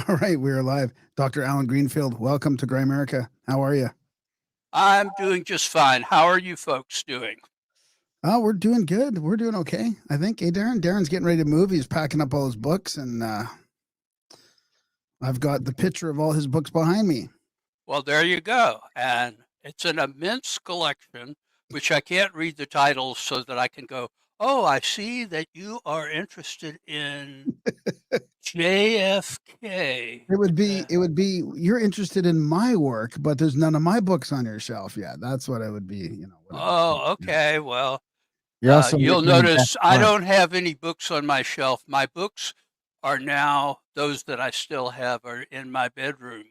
All right, we're live. Dr. Allen Greenfield, welcome to Gray America. How are you? I'm doing just fine. How are you folks doing? Oh, we're doing good. We're doing okay, I think. Hey, Darren. Darren's getting ready to move. He's packing up all his books, and I've got the picture of all his books behind me. Well, there you go. And it's an immense collection, which I can't read the titles so that I can go, oh, I see that you are interested in JFK. You're interested in my work, but there's none of my books on your shelf yet. That's what it would be, what it would say. Oh, Yeah. okay. Well, You're also you'll making an best notice I art. don't have any books on my shelf. My books are now, those that I still have are in my bedroom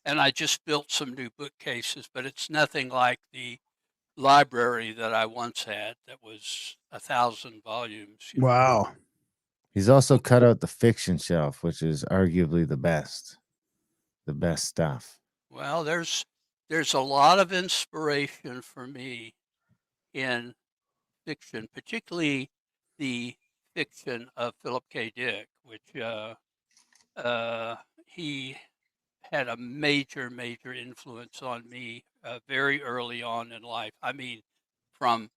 and I just built some new bookcases, but it's nothing like the library that I once had that was 1,000 volumes. Wow. He's also cut out the fiction shelf, which is arguably the best stuff. Well, there's a lot of inspiration for me in fiction, particularly the fiction of Philip K. Dick, which he had a major influence on me very early on in life. I mean, from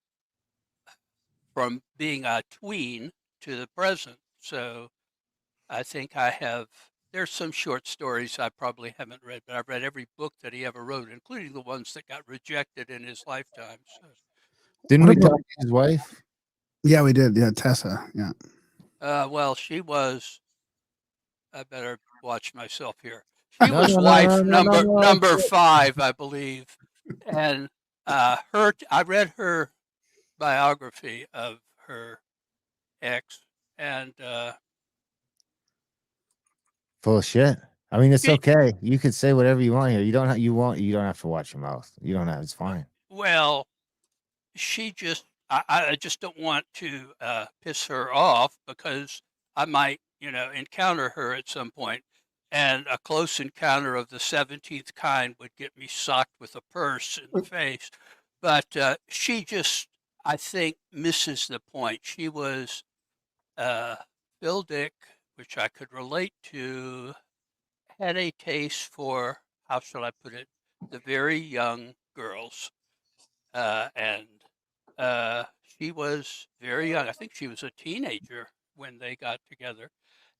being a tween to the present. So I think there's some short stories I probably haven't read, but I've read every book that he ever wrote, including the ones that got rejected in his lifetime. So, Didn't What we about? talk to his wife? Yeah, we did. Yeah, Tessa. Yeah. well, I better watch myself here. She No, was no, no, wife no, no, no, no. number 5, I believe. And I read her biography of her ex, and Full of shit. I mean, it's she, okay. You could say whatever you want here. You don't have to watch your mouth. You don't have. It's fine. well, she just I just don't want to piss her off because I might encounter her at some point, and a close encounter of the 17th kind would get me socked with a purse in the face. But she just, I think, misses the point. She was uh, Phil Dick, which I could relate to, had a taste for, how shall I put it, the very young girls, and she was very young. I think she was a teenager when they got together.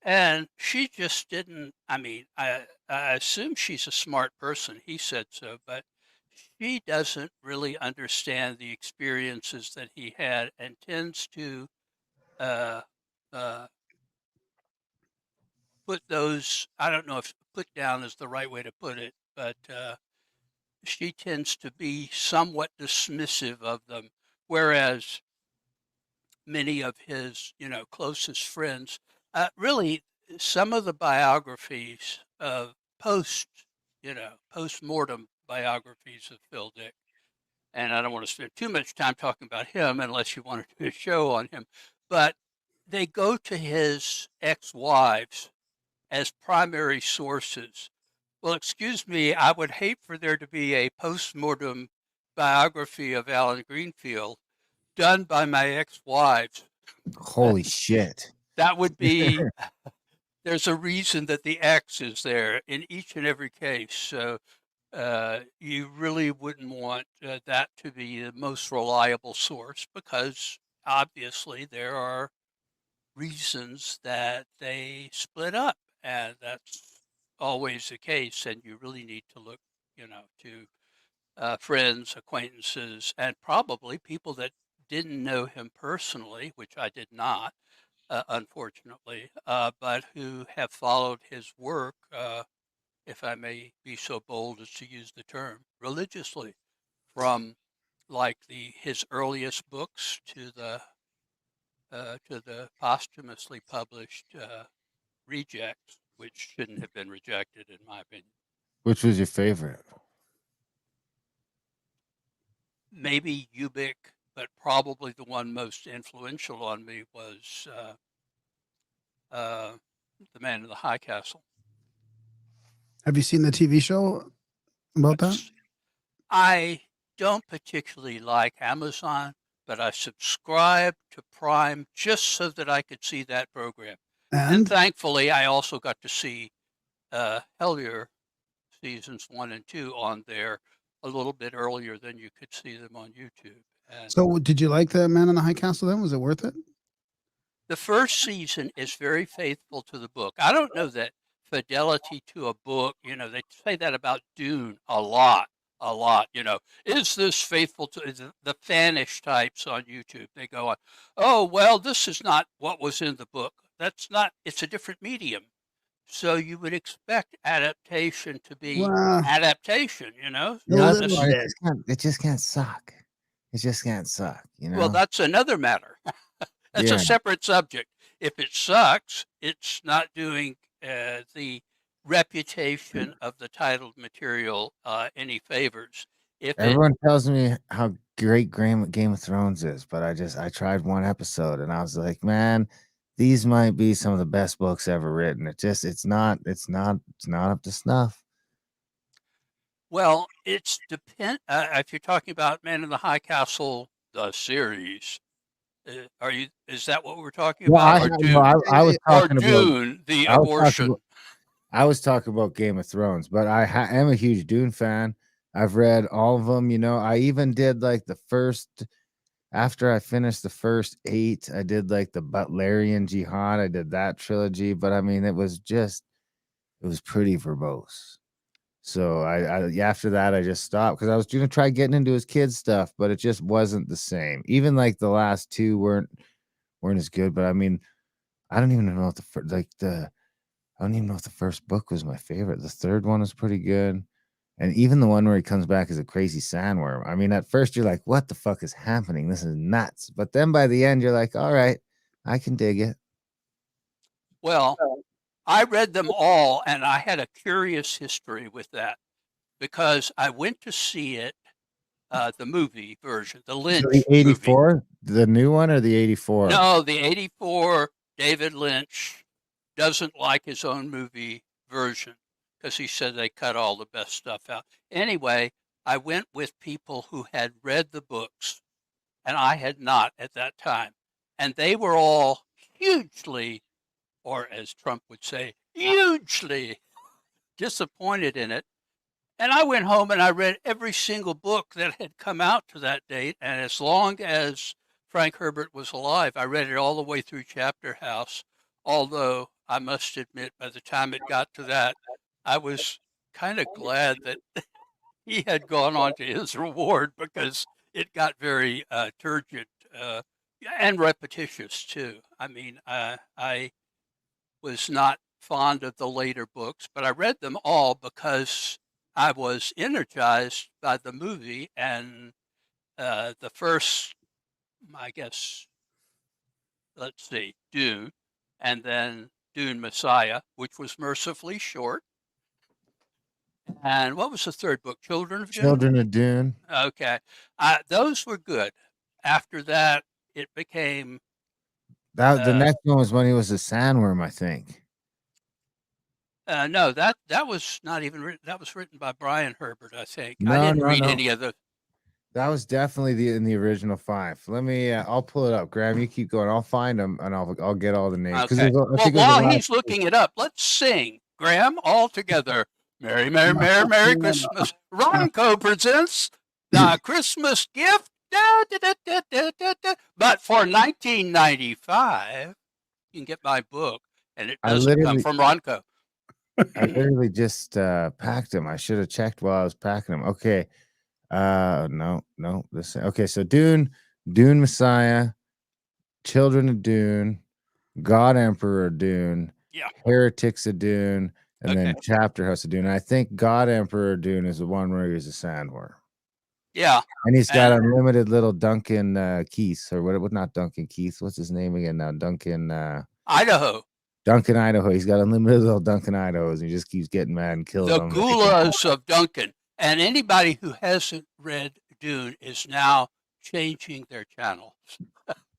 And she just didn't, I mean, I assume she's a smart person. He said so, but she doesn't really understand the experiences that he had and tends to uh, uh, put those, I don't know if put down is the right way to put it, but she tends to be somewhat dismissive of them. Whereas many of his, closest friends. Really, some of the biographies of post-mortem biographies of Phil Dick, and I don't want to spend too much time talking about him unless you want to do a show on him, but they go to his ex-wives as primary sources. Well, excuse me, I would hate for there to be a post-mortem biography of Allen Greenfield done by my ex-wives. Holy shit. That would be, there's a reason that the X is there in each and every case. So you really wouldn't want that to be the most reliable source because obviously there are reasons that they split up. And that's always the case. And you really need to look, to friends, acquaintances, and probably people that didn't know him personally, which I did not, unfortunately, but who have followed his work, if I may be so bold as to use the term, religiously, from like his earliest books to the posthumously published rejects, which shouldn't have been rejected, in my opinion. Which was your favorite? Maybe Ubik, but probably the one most influential on me was The Man in the High Castle. Have you seen the TV show about that? I don't particularly like Amazon, but I subscribed to Prime just so that I could see that program. And And thankfully, I also got to see Hellier seasons 1 and 2 on there a little bit earlier than you could see them on YouTube. And So did you like the Man in the High Castle then? Was it worth it? the first season is very faithful to the book. I don't know that fidelity to a book, they say that about Dune a lot. Is this faithful to the fanish types on YouTube? They go on, oh, well, this is not what was in the book. That's not, it's a different medium. So you would expect adaptation to be Well, adaptation, a not little necessarily. bit. It just can't suck. It just can't suck, Well, that's another matter. That's Yeah. a separate subject. If it sucks, it's not doing the reputation of the titled material any favors. Everyone tells me how great Game of Thrones is, but I tried one episode and I was like, man, these might be some of the best books ever written. It's not up to snuff. Well, it's if you're talking about Man in the High Castle, the series, is that what we're talking about? I was talking about Dune, the abortion. I was talking about Game of Thrones, but I am a huge Dune fan. I've read all of them. I even did like the first, after I finished the first 8, I did like the Butlerian Jihad. I did that trilogy, but I mean, it was pretty verbose. So I after that, I just stopped because I was going to try getting into his kids stuff, but it just wasn't the same. Even like the last 2 weren't as good. But I mean, I don't even know if I don't even know if the first book was my favorite. The third one was pretty good. And even the one where he comes back as a crazy sandworm. I mean, at first you're like, what the fuck is happening? This is nuts. But then by the end, you're like, all right, I can dig it. Well, I read them all, and I had a curious history with that because I went to see it, the movie version, the Lynch So the 84, the new one, or the 84? No, the 84, David Lynch doesn't like his own movie version because he said they cut all the best stuff out. Anyway, I went with people who had read the books, and I had not at that time. And they were all hugely, or as Trump would say, hugely disappointed in it. And I went home and I read every single book that had come out to that date. And as long as Frank Herbert was alive, I read it all the way through Chapter House. Although I must admit, by the time it got to that, I was kind of glad that he had gone on to his reward because it got very turgid and repetitious too. I mean, I was not fond of the later books, but I read them all because I was energized by the movie and the first, I guess, let's see, Dune, and then Dune Messiah, which was mercifully short. And what was the third book? Children of Dune? Children of Dune. Okay. Those were good. After that, it became... the next one was when he was a sandworm, I think. No, that was not even written. That was written by Brian Herbert, I think. No, I didn't read any of the... That was definitely in the original 5. Let me. I'll pull it up. Graham, you keep going. I'll find them and I'll get all the names. Okay. Well, while he's looking it up, let's sing, Graham, all together. Merry, Merry, Merry, Merry Christmas. Ronco presents The Christmas Gift. Da, da, da, da, da, da, da. But for 1995, you can get my book, and it doesn't come from Ronco. I literally just packed them. I should have checked while I was packing them. Okay. No. Okay, so Dune Messiah, Children of Dune, God Emperor of Dune, Heretics of Dune, and then Chapter House of Dune. And I think God Emperor of Dune is the one where he's a sandworm. Yeah. And he's got unlimited little Duncan Keith, or what? Not Duncan Keith. What's his name again now? Duncan Idaho. Duncan Idaho. He's got unlimited little Duncan Idahos, and he just keeps getting mad and killing them. The Gulas of Duncan. And anybody who hasn't read Dune is now changing their channel.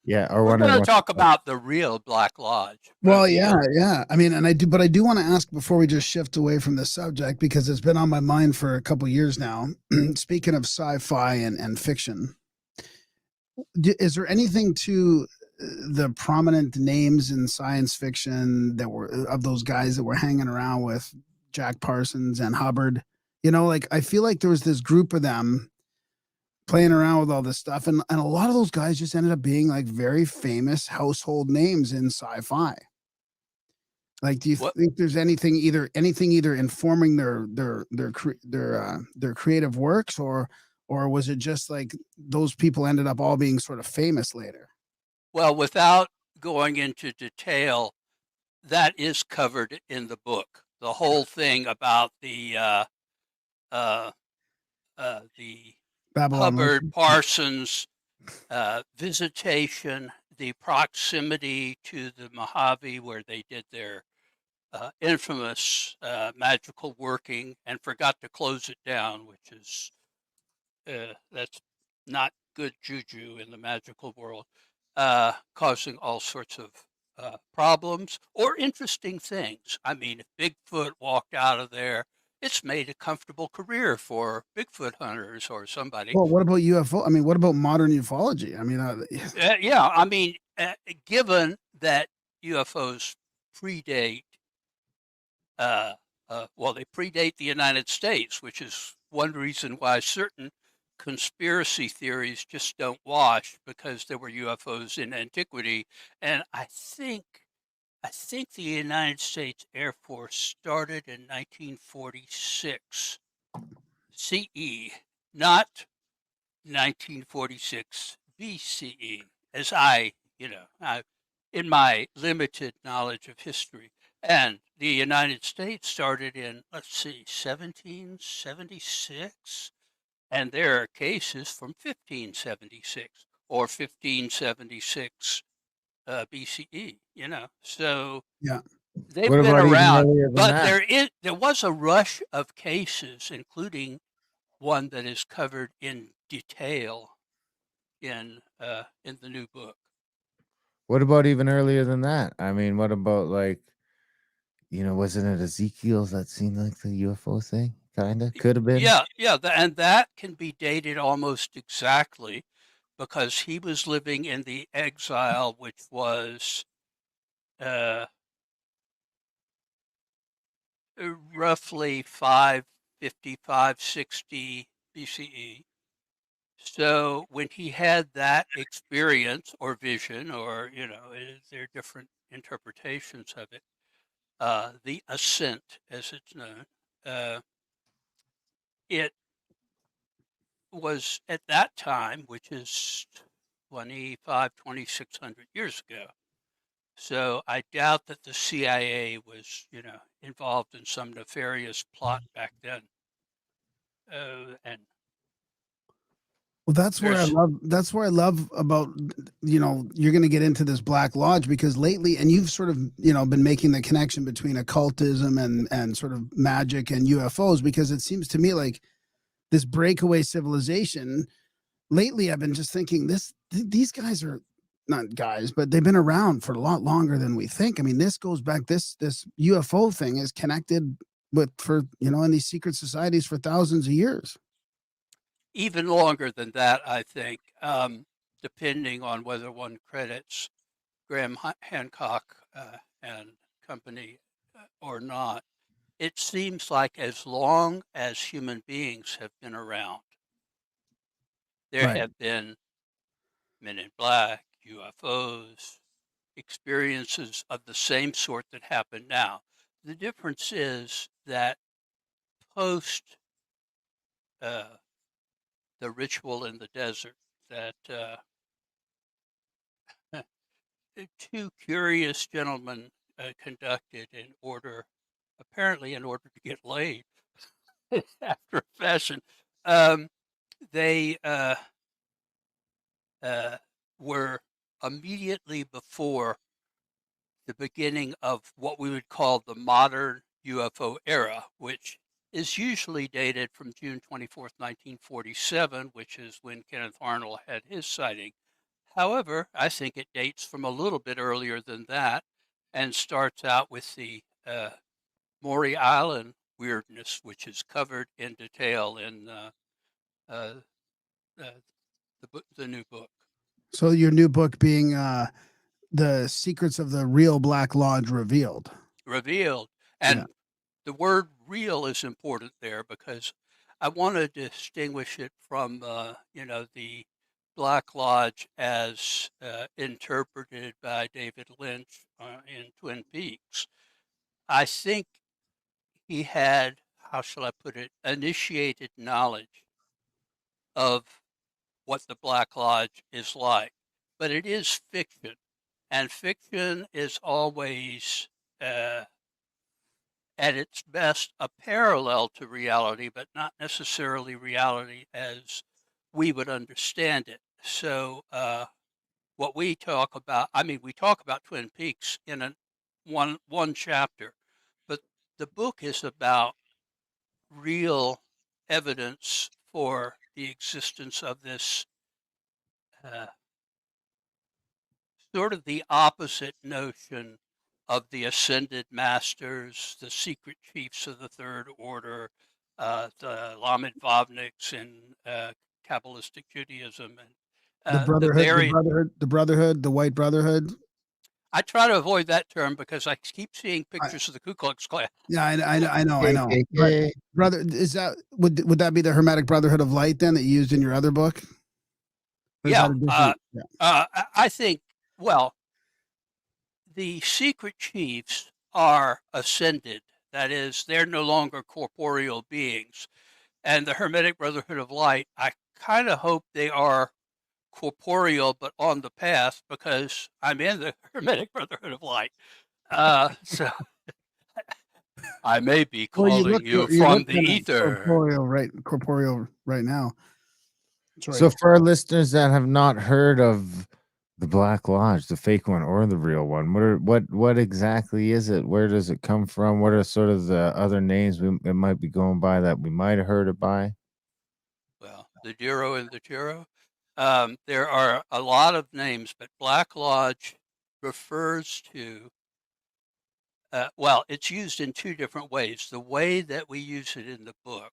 Yeah, or we're going to talk about the real Black Lodge. Well, yeah. I mean, I do want to ask before we just shift away from this subject, because it's been on my mind for a couple of years now. Speaking of sci-fi and fiction, is there anything to the prominent names in science fiction that were of those guys that were hanging around with Jack Parsons and Hubbard. You know, like I feel like there was this group of them playing around with all this stuff, and a lot of those guys just ended up being like very famous household names in sci-fi. Like, do you think there's anything either informing their creative works, or was it just like those people ended up all being sort of famous later? Well, without going into detail, that is covered in the book. The whole thing about the Babalon Hubbard Lynch. Parsons visitation, the proximity to the Mojave where they did their infamous magical working and forgot to close it down, which is that's not good juju in the magical world, causing all sorts of problems or interesting things. I mean, if Bigfoot walked out of there, it's made a comfortable career for Bigfoot hunters or somebody. Well, what about UFO? I mean, what about modern ufology? I mean, Yeah, I mean, given that UFOs predate, well, they predate the United States, which is one reason why certain conspiracy theories just don't wash, because there were UFOs in antiquity. And I think the United States Air Force started in 1946 CE, not 1946 BCE, as in my limited knowledge of history. And the United States started in, 1776. And there are cases from 1576 or 1576 BCE, so yeah. they've What been about even around. earlier than But that? there was a rush of cases, including one that is covered in detail in the new book. What about even earlier than that? I mean, what about like, wasn't it Ezekiel that seemed like the UFO thing? Kinda could have been. Yeah, and that can be dated almost exactly, because he was living in the exile, which was roughly 550, 560 BCE. So when he had that experience or vision, or there are different interpretations of it, the ascent, as it's known, it was at that time, which is 2,600 years ago. So I doubt that the CIA was, involved in some nefarious plot back then. And Well, that's where I love about, you're going to get into this Black Lodge, because lately, and you've sort of, been making the connection between occultism and sort of magic and UFOs, because it seems to me like this breakaway civilization lately, I've been just thinking these guys are not guys, but they've been around for a lot longer than we think. I mean, this goes back, this UFO thing is connected in these secret societies for thousands of years. even longer than that, I think, depending on whether one credits Graham Hancock and company or not. It seems like as long as human beings have been around, there Right. have been men in black, UFOs, experiences of the same sort that happen now. The difference is that post the ritual in the desert, that two curious gentlemen conducted apparently in order to get laid after a fashion. They were immediately before the beginning of what we would call the modern UFO era, which is usually dated from June 24th, 1947, which is when Kenneth Arnold had his sighting. However, I think it dates from a little bit earlier than that and starts out with the Maury Island weirdness, which is covered in detail in the new book. So your new book being the secrets of the real Black Lodge revealed. And Yeah. the word real is important there because I want to distinguish it from, the Black Lodge as interpreted by David Lynch in Twin Peaks. I think he had, how shall I put it, initiated knowledge of what the Black Lodge is like. But it is fiction, and fiction is always, at its best, a parallel to reality, but not necessarily reality as we would understand it. So, what we talk about, I mean, we talk about Twin Peaks in one chapter, but the book is about real evidence for the existence of this, uh, sort of the opposite notion of the ascended masters, the secret chiefs of the Third Order, the Lamed Vavniks in Kabbalistic Judaism, and The the brotherhood, the very. brotherhood, the brotherhood, the white brotherhood. I try to avoid that term because I keep seeing I, pictures of the Ku Klux Klan. yeah, I know. But KKK. brother, is that would that be the Hermetic Brotherhood of Light then that you used in your other book? Or is Yeah, that a different? Yeah. I think, well, the secret chiefs are ascended. That is, they're no longer corporeal beings. And the Hermetic Brotherhood of Light, I kind of hope they are corporeal but on the path because I'm in the Hermetic Brotherhood of Light. So I may be Well, calling you you from look the kind of ether. corporeal right now. Sorry. So for our listeners that have not heard of the Black Lodge, the fake one or the real one, what exactly is it? Where does it come from? What are sort of the other names it might be going by that we might have heard it by? Well, the Giro and the Giro. There are a lot of names, but Black Lodge refers to, well, it's used in two different ways. The way that we use it in the book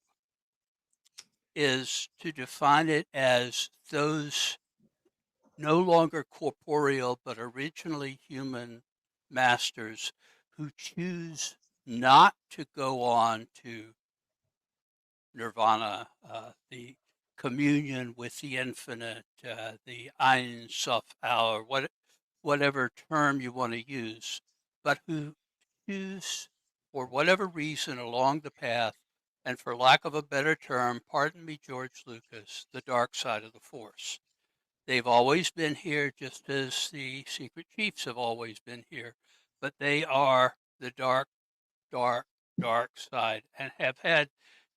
is to define it as those no longer corporeal but originally human masters who choose not to go on to nirvana, the communion with the infinite, the Ein Sof Al, or whatever term you want to use, but who choose, for whatever reason, along the path, and for lack of a better term, pardon me, George Lucas, the dark side of the Force. They've always been here, just as the secret chiefs have always been here, but they are the dark, dark, dark side and have had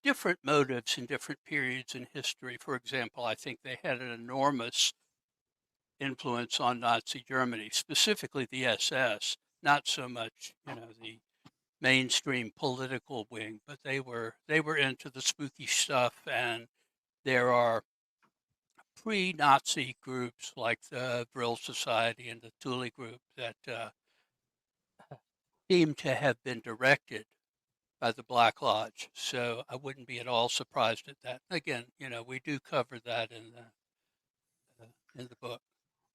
different motives in different periods in history. For example, I think they had an enormous influence on Nazi Germany, specifically the SS, not so much, the mainstream political wing, but they were into the spooky stuff, and there are pre-Nazi groups like the Brill Society and the Thule group that seem to have been directed by the Black Lodge. So I wouldn't be at all surprised at that. Again, we do cover that in the book.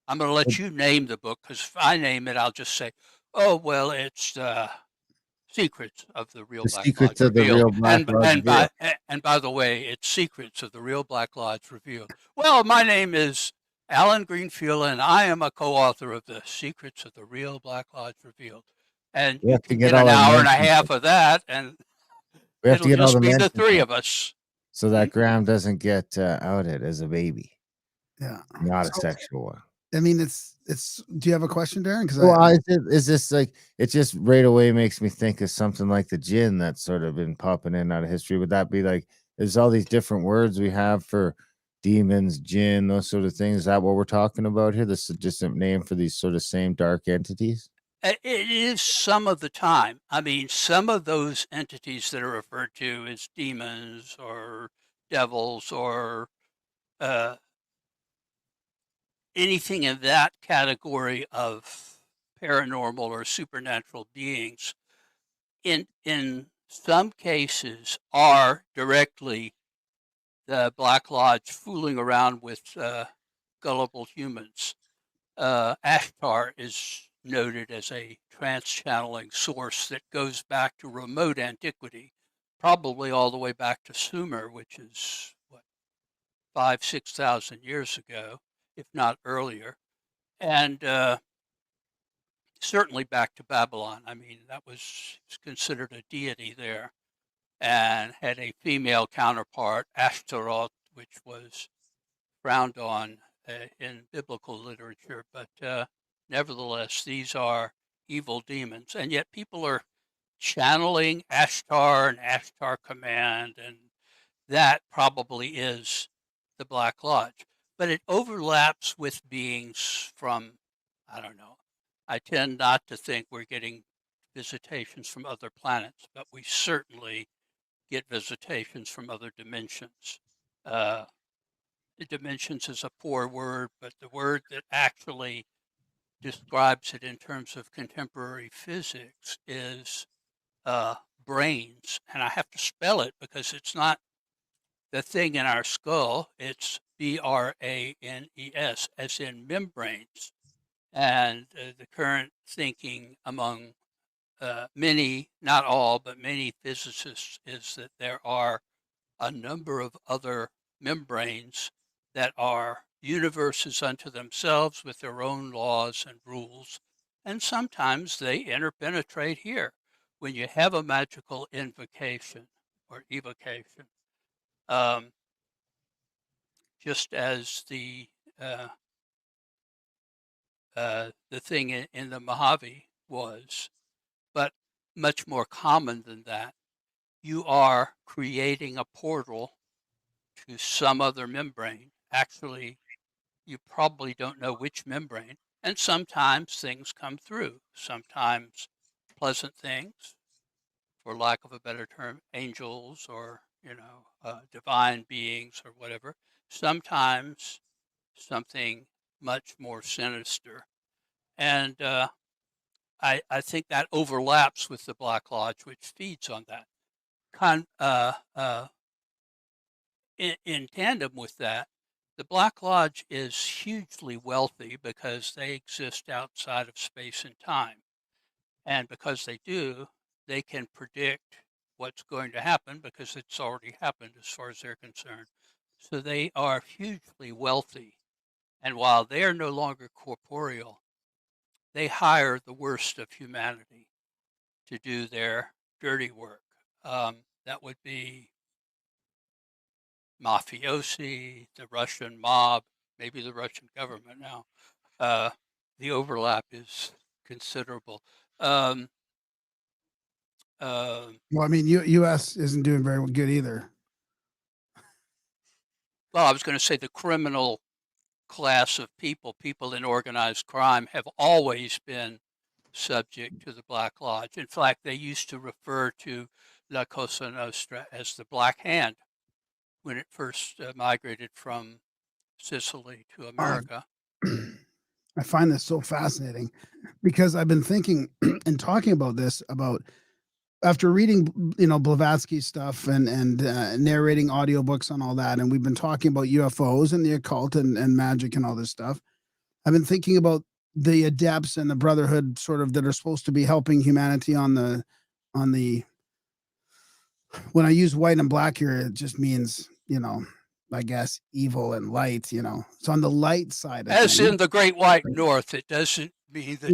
I'm going to let you name the book because if I name it, I'll just say, "Oh well, it's Secrets of the Real The Black secrets Lodge of the Revealed." real Black Lodge reveal. And by the way, it's Secrets of the Real Black Lodge Revealed. Well, my name is Allen Greenfield, and I am a co-author of the Secrets of the Real Black Lodge Revealed. And We you have to can get get an all our hour and a mentions. half of that, and We have to it'll get all just the be the mentions three in of us. so that Graham doesn't get outed as a baby, Yeah. not a So, sexual one. I mean, it's. Do you have a question, Darren? Because Well, is this like it just right away makes me think of something like the jinn that's sort of been popping in and out of history? Would that be like there's all these different words we have for demons, jinn, those sort of things? Is that what we're talking about here? This is just a name for these sort of same dark entities? It is some of the time. I mean, some of those entities that are referred to as demons or devils or uh, anything in that category of paranormal or supernatural beings, in some cases, are directly the Black Lodge fooling around with gullible humans. Ashtar is noted as a trans-channeling source that goes back to remote antiquity, probably all the way back to Sumer, which is, what, 5,000-6,000 years ago, if not earlier. And certainly back to Babalon. I mean, that was considered a deity there and had a female counterpart, Ashtaroth, which was frowned on in biblical literature. But nevertheless, these are evil demons. And yet people are channeling Ashtar and Ashtar Command, and that probably is the Black Lodge. But it overlaps with beings from, I don't know, I tend not to think we're getting visitations from other planets, but we certainly get visitations from other dimensions. The dimensions is a poor word, but the word that actually describes it in terms of contemporary physics is brains. And I have to spell it because it's not the thing in our skull, it's BRANES, as in membranes. And the current thinking among many, not all, but many physicists is that there are a number of other membranes that are universes unto themselves with their own laws and rules. And sometimes they interpenetrate here. When you have a magical invocation or evocation, just as the thing in the Mojave was, but much more common than that. You are creating a portal to some other membrane. Actually, you probably don't know which membrane, and sometimes things come through. Sometimes pleasant things, for lack of a better term, angels or divine beings or whatever. Sometimes something much more sinister. And I think that overlaps with the Black Lodge, which feeds on that. In tandem with that, the Black Lodge is hugely wealthy because they exist outside of space and time. And because they do, they can predict what's going to happen because it's already happened as far as they're concerned. So they are hugely wealthy. And while they are no longer corporeal, they hire the worst of humanity to do their dirty work. That would be mafiosi, the Russian mob, maybe the Russian government now. The overlap is considerable. Well, I mean, U.S. isn't doing very good either. Well, I was going to say the criminal class of people in organized crime, have always been subject to the Black Lodge. In fact, they used to refer to La Cosa Nostra as the Black Hand when it first migrated from Sicily to America. I find this so fascinating because I've been thinking and talking about this after reading, Blavatsky's stuff and narrating audiobooks on all that, and we've been talking about UFOs and the occult and magic and all this stuff. I've been thinking about the adepts and the brotherhood sort of that are supposed to be helping humanity on the when I use white and black here, it just means, I guess evil and light, It's on the light side of As things. in the Great White North, it doesn't mean that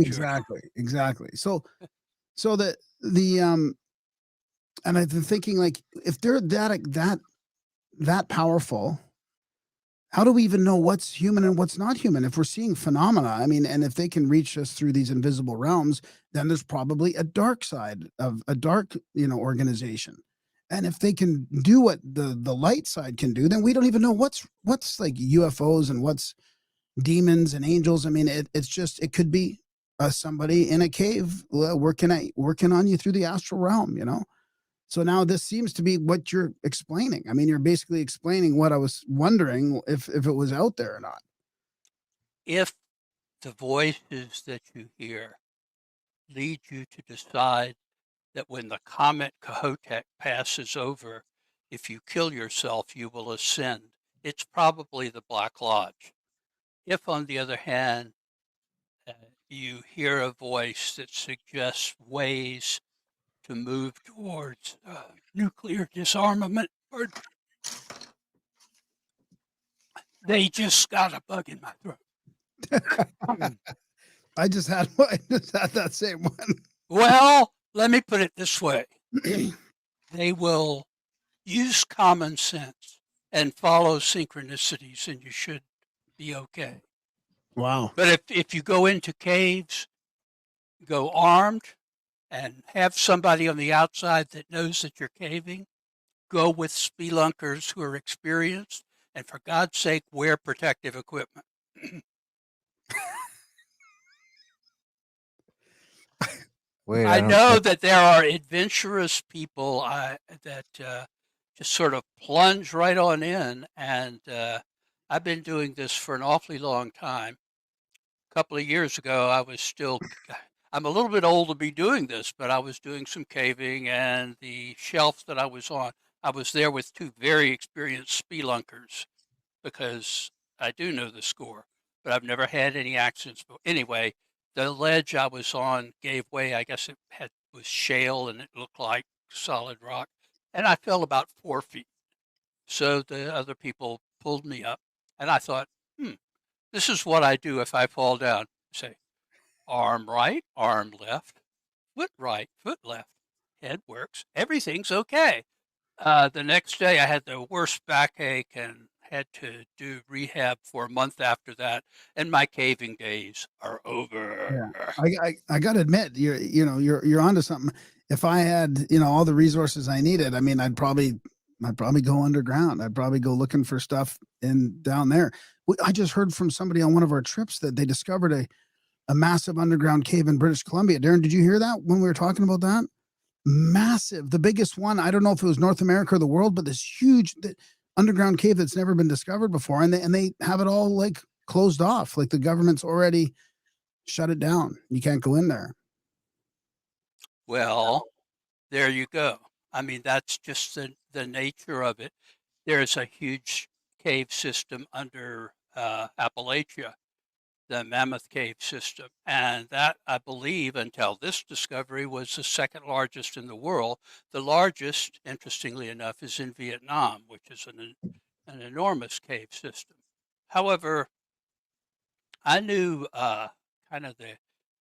Exactly. So the and I've been thinking, like, if they're that powerful, how do we even know what's human and what's not human? If we're seeing phenomena, I mean, and if they can reach us through these invisible realms, then there's probably a dark side of a dark, organization. And if they can do what the light side can do, then we don't even know what's like UFOs and what's demons and angels. I mean, it could be somebody in a cave working on you through the astral realm, So now this seems to be what you're explaining. I mean, you're basically explaining what I was wondering if it was out there or not. If the voices that you hear lead you to decide that when the comet Kohoutek passes over, if you kill yourself, you will ascend, it's probably the Black Lodge. If, on the other hand, you hear a voice that suggests ways to move towards nuclear disarmament, or they just got a bug in my throat. I just had that same one. Well, let me put it this way. They will use common sense and follow synchronicities, and you should be okay. Wow. But if you go into caves, go armed, and have somebody on the outside that knows that you're caving, go with spelunkers who are experienced, and for God's sake, wear protective equipment. Wait, I don't know get- that there are adventurous people that just sort of plunge right on in, and I've been doing this for an awfully long time. A couple of years ago, I'm a little bit old to be doing this, but I was doing some caving, and the shelf that I was on, I was there with two very experienced spelunkers because I do know the score, but I've never had any accidents. But anyway, the ledge I was on gave way. I guess was shale and it looked like solid rock, and I fell about 4 feet. So the other people pulled me up, and I thought, this is what I do if I fall down. Say, arm right, arm left, foot right, foot left. Head works. Everything's okay. The next day, I had the worst backache and had to do rehab for a month after that. And my caving days are over. I got to admit, you're onto something. If I had, all the resources I needed, I mean, I'd probably go underground. I'd probably go looking for stuff down there. I just heard from somebody on one of our trips that they discovered a massive underground cave in British Columbia. Darren, did you hear that when we were talking about that? Massive, the biggest one. I don't know if it was North America or the world, but this huge underground cave that's never been discovered before, and they have it all like closed off. Like the government's already shut it down. You can't go in there. Well, there you go. I mean, that's just the nature of it. There's a huge cave system under Appalachia, the Mammoth Cave system. And that, I believe, until this discovery, was the second largest in the world. The largest, interestingly enough, is in Vietnam, which is an enormous cave system. However, I knew kind of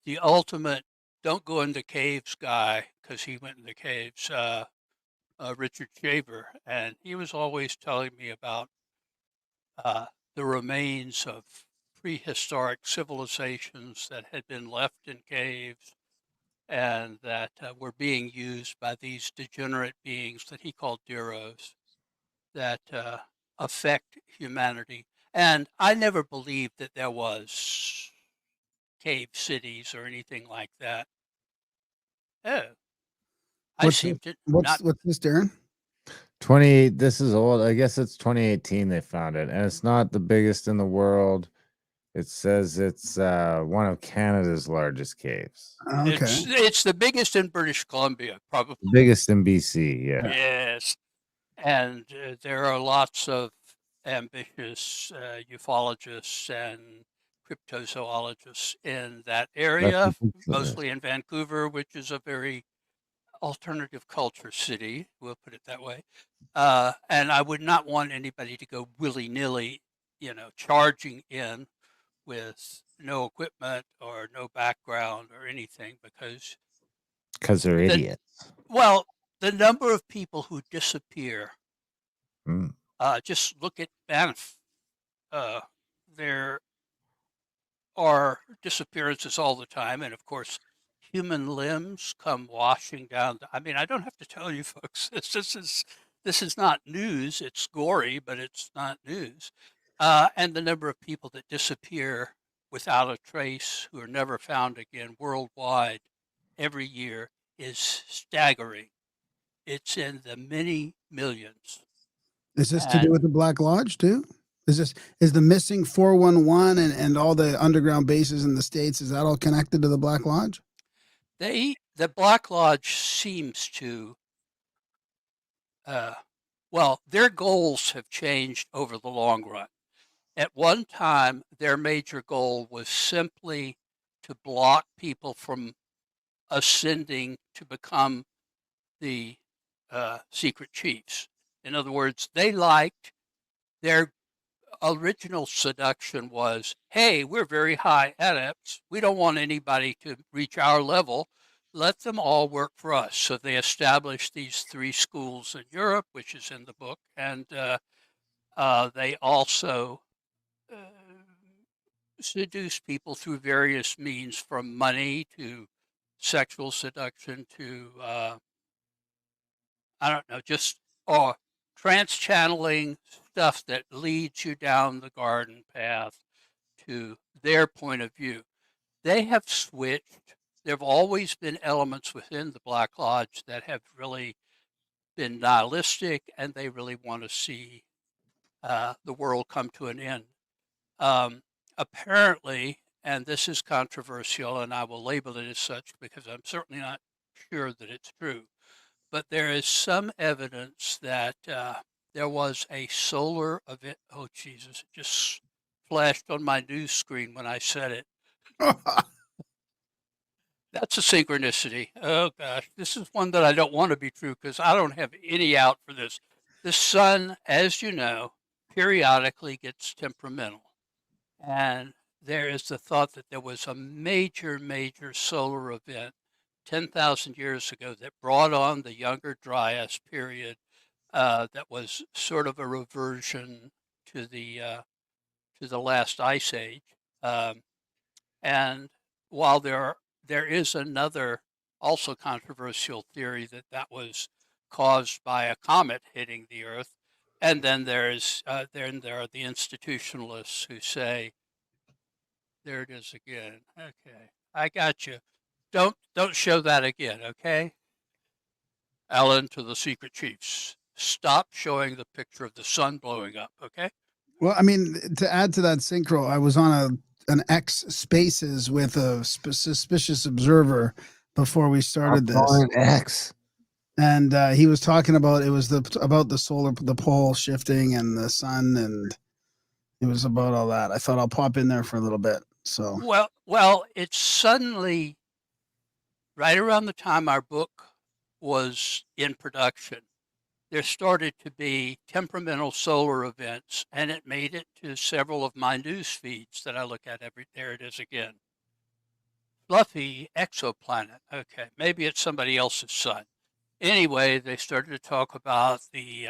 the ultimate don't go in the caves guy, because he went in the caves, Richard Shaver, and he was always telling me about the remains of prehistoric civilizations that had been left in caves and that were being used by these degenerate beings that he called Diros that affect humanity. And I never believed that there was cave cities or anything like that. Oh, I What's seem to What's not. this, Darren? 28. This is old. I guess it's 2018 they found it, and it's not the biggest in the world. It says it's one of Canada's largest caves. Okay. It's the biggest in British Columbia, probably. Biggest in BC, yeah. Yes. And there are lots of ambitious ufologists and cryptozoologists in that area, mostly in Vancouver, which is a very alternative culture city, we'll put it that way. And I would not want anybody to go willy-nilly, charging in with no equipment or no background or anything, because they're idiots. well, the number of people who disappear, Mm. just look at Banff. There are disappearances all the time, and of course, human limbs come washing down. I mean, I don't have to tell you, folks. This is not news. It's gory, but it's not news. And the number of people that disappear without a trace, who are never found again worldwide every year, is staggering. It's in the many millions. Is this to do with the Black Lodge too? Is the missing 411 and all the underground bases in the States, is that all connected to the Black Lodge? The Black Lodge seems to, well, their goals have changed over the long run. At one time, their major goal was simply to block people from ascending to become the secret chiefs. In other words, they liked their original seduction was, hey, we're very high adepts. We don't want anybody to reach our level. Let them all work for us. So they established these 3 schools in Europe, which is in the book, and they also seduce people through various means, from money to sexual seduction to I don't know, just trance channeling stuff that leads you down the garden path to their point of view. They have switched. There have always been elements within the Black Lodge that have really been nihilistic, and they really want to see the world come to an end. Apparently, and this is controversial, and I will label it as such because I'm certainly not sure that it's true, but there is some evidence that there was a solar event. Oh, Jesus, it just flashed on my news screen when I said it. That's a synchronicity. Oh, gosh. This is one that I don't want to be true because I don't have any out for this. The sun, as you know, periodically gets temperamental. And there is the thought that there was a major, major solar event 10,000 years ago that brought on the Younger Dryas period that was sort of a reversion to the last ice age. And while there is another also controversial theory that that was caused by a comet hitting the Earth, and then there are the institutionalists who say, there it is again. Okay, I got you. Don't show that again, okay? Allen to the Secret Chiefs. Stop showing the picture of the sun blowing up, okay? Well, I mean, to add to that synchro, I was on an X Spaces with a suspicious observer before we started this, An X. and he was talking about about the solar, the pole shifting, and the sun, and it was about all that. I thought I'll pop in there for a little bit. So well, it's suddenly right around the time our book was in production, there started to be temperamental solar events, and it made it to several of my news feeds that I look at there it is again. Fluffy exoplanet. Okay, maybe it's somebody else's sun. Anyway, they started to talk about the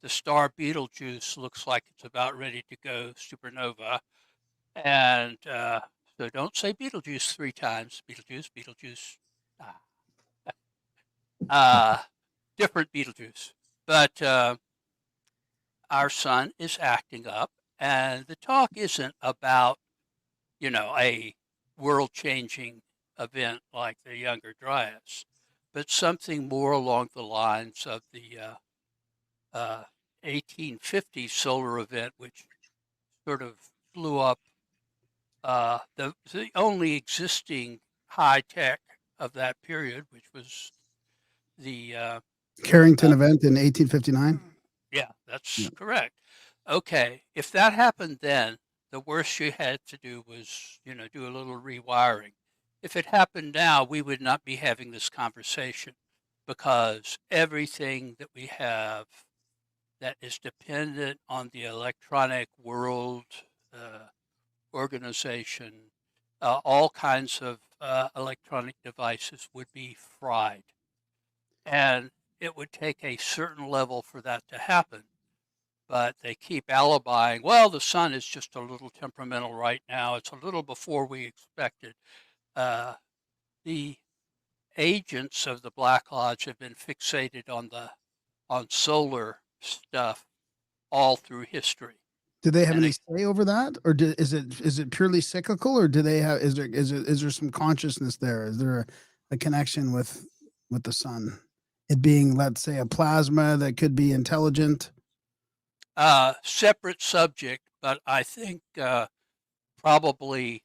star Betelgeuse looks like it's about ready to go supernova. And so don't say Betelgeuse 3 times. Betelgeuse, Betelgeuse. Different Betelgeuse. But our sun is acting up, and the talk isn't about, a world-changing event like the Younger Dryas, but something more along the lines of the 1850 solar event, which sort of blew up the only existing high tech of that period, which was the Carrington event in 1859. Yeah, that's correct. Okay, if that happened then, the worst you had to do was, do a little rewiring. If it happened now, we would not be having this conversation because everything that we have that is dependent on the electronic world organization, all kinds of electronic devices would be fried. And it would take a certain level for that to happen. But they keep alibying, well, the sun is just a little temperamental right now. It's a little before we expected. The agents of the Black Lodge have been fixated on solar stuff all through history. Do they have any say over that, or is it purely cyclical, or do they have is there some consciousness there? Is there a connection with the sun? It being, let's say, a plasma that could be intelligent. Separate subject, but I think probably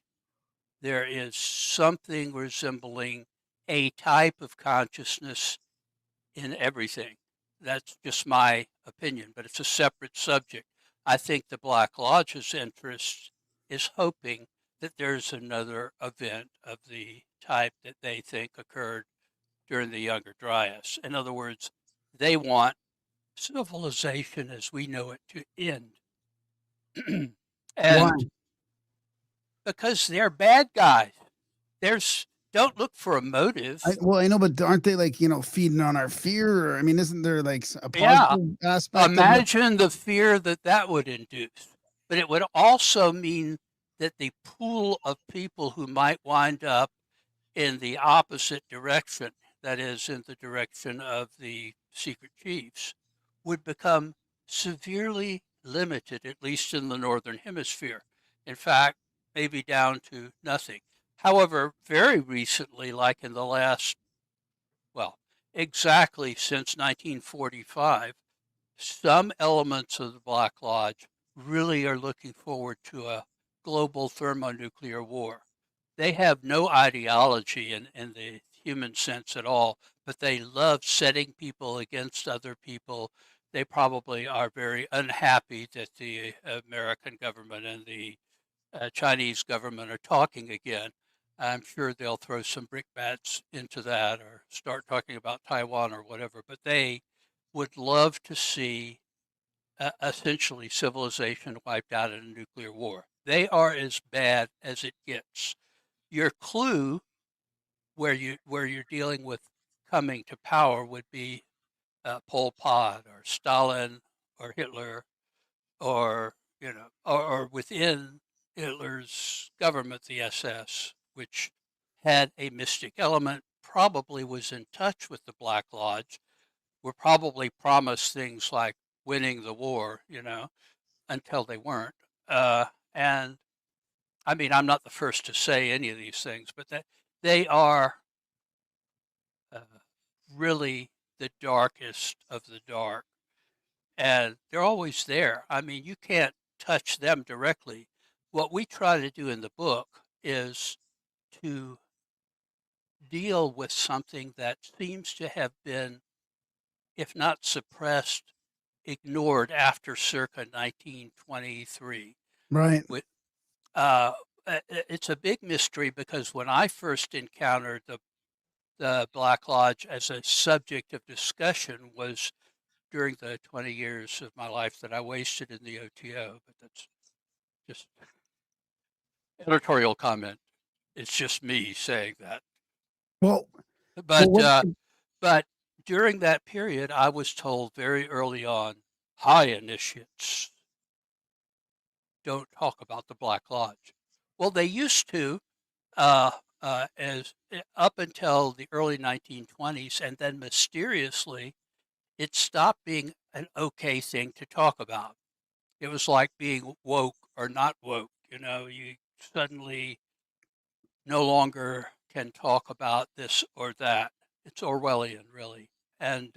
there is something resembling a type of consciousness in everything. That's just my opinion, but it's a separate subject. I think the Black Lodge's interest is hoping that there's another event of the type that they think occurred during the Younger Dryas. In other words, they want civilization as we know it to end. Why? And because they're bad guys, don't look for a motive. Well, I know, but aren't they like, feeding on our fear? Or, I mean, isn't there like a Yeah. positive aspect of it? Imagine the fear that would induce. But it would also mean that the pool of people who might wind up in the opposite direction, that is, in the direction of the secret chiefs, would become severely limited, at least in the Northern Hemisphere. In fact, maybe down to nothing. However, very recently, like in the last, well, exactly since 1945, some elements of the Black Lodge really are looking forward to a global thermonuclear war. They have no ideology in the human sense at all, but they love setting people against other people. They probably are very unhappy that the American government and the Chinese government are talking again. I'm sure they'll throw some brickbats into that or start talking about Taiwan or whatever, but they would love to see essentially civilization wiped out in a nuclear war. They are as bad as it gets. Your clue where you're dealing with coming to power would be Pol Pot or Stalin or Hitler or or within Hitler's government, the SS, which had a mystic element, probably was in touch with the Black Lodge, were probably promised things like winning the war, until they weren't. And I mean, I'm not the first to say any of these things, but that they are uh, really the darkest of the dark. And they're always there. I mean, you can't touch them directly. What we try to do in the book is to deal with something that seems to have been, if not suppressed, ignored after circa 1923. Right. It's a big mystery because when I first encountered the Black Lodge as a subject of discussion was during the 20 years of my life that I wasted in the OTO, but that's just editorial comment. It's just me saying that. Well, But what, but during that period, I was told very early on, high initiates don't talk about the Black Lodge. Well, they used to, as up until the early 1920s, and then mysteriously, it stopped being an okay thing to talk about. It was like being woke or not woke. You suddenly no longer can talk about this or that. It's Orwellian, really. And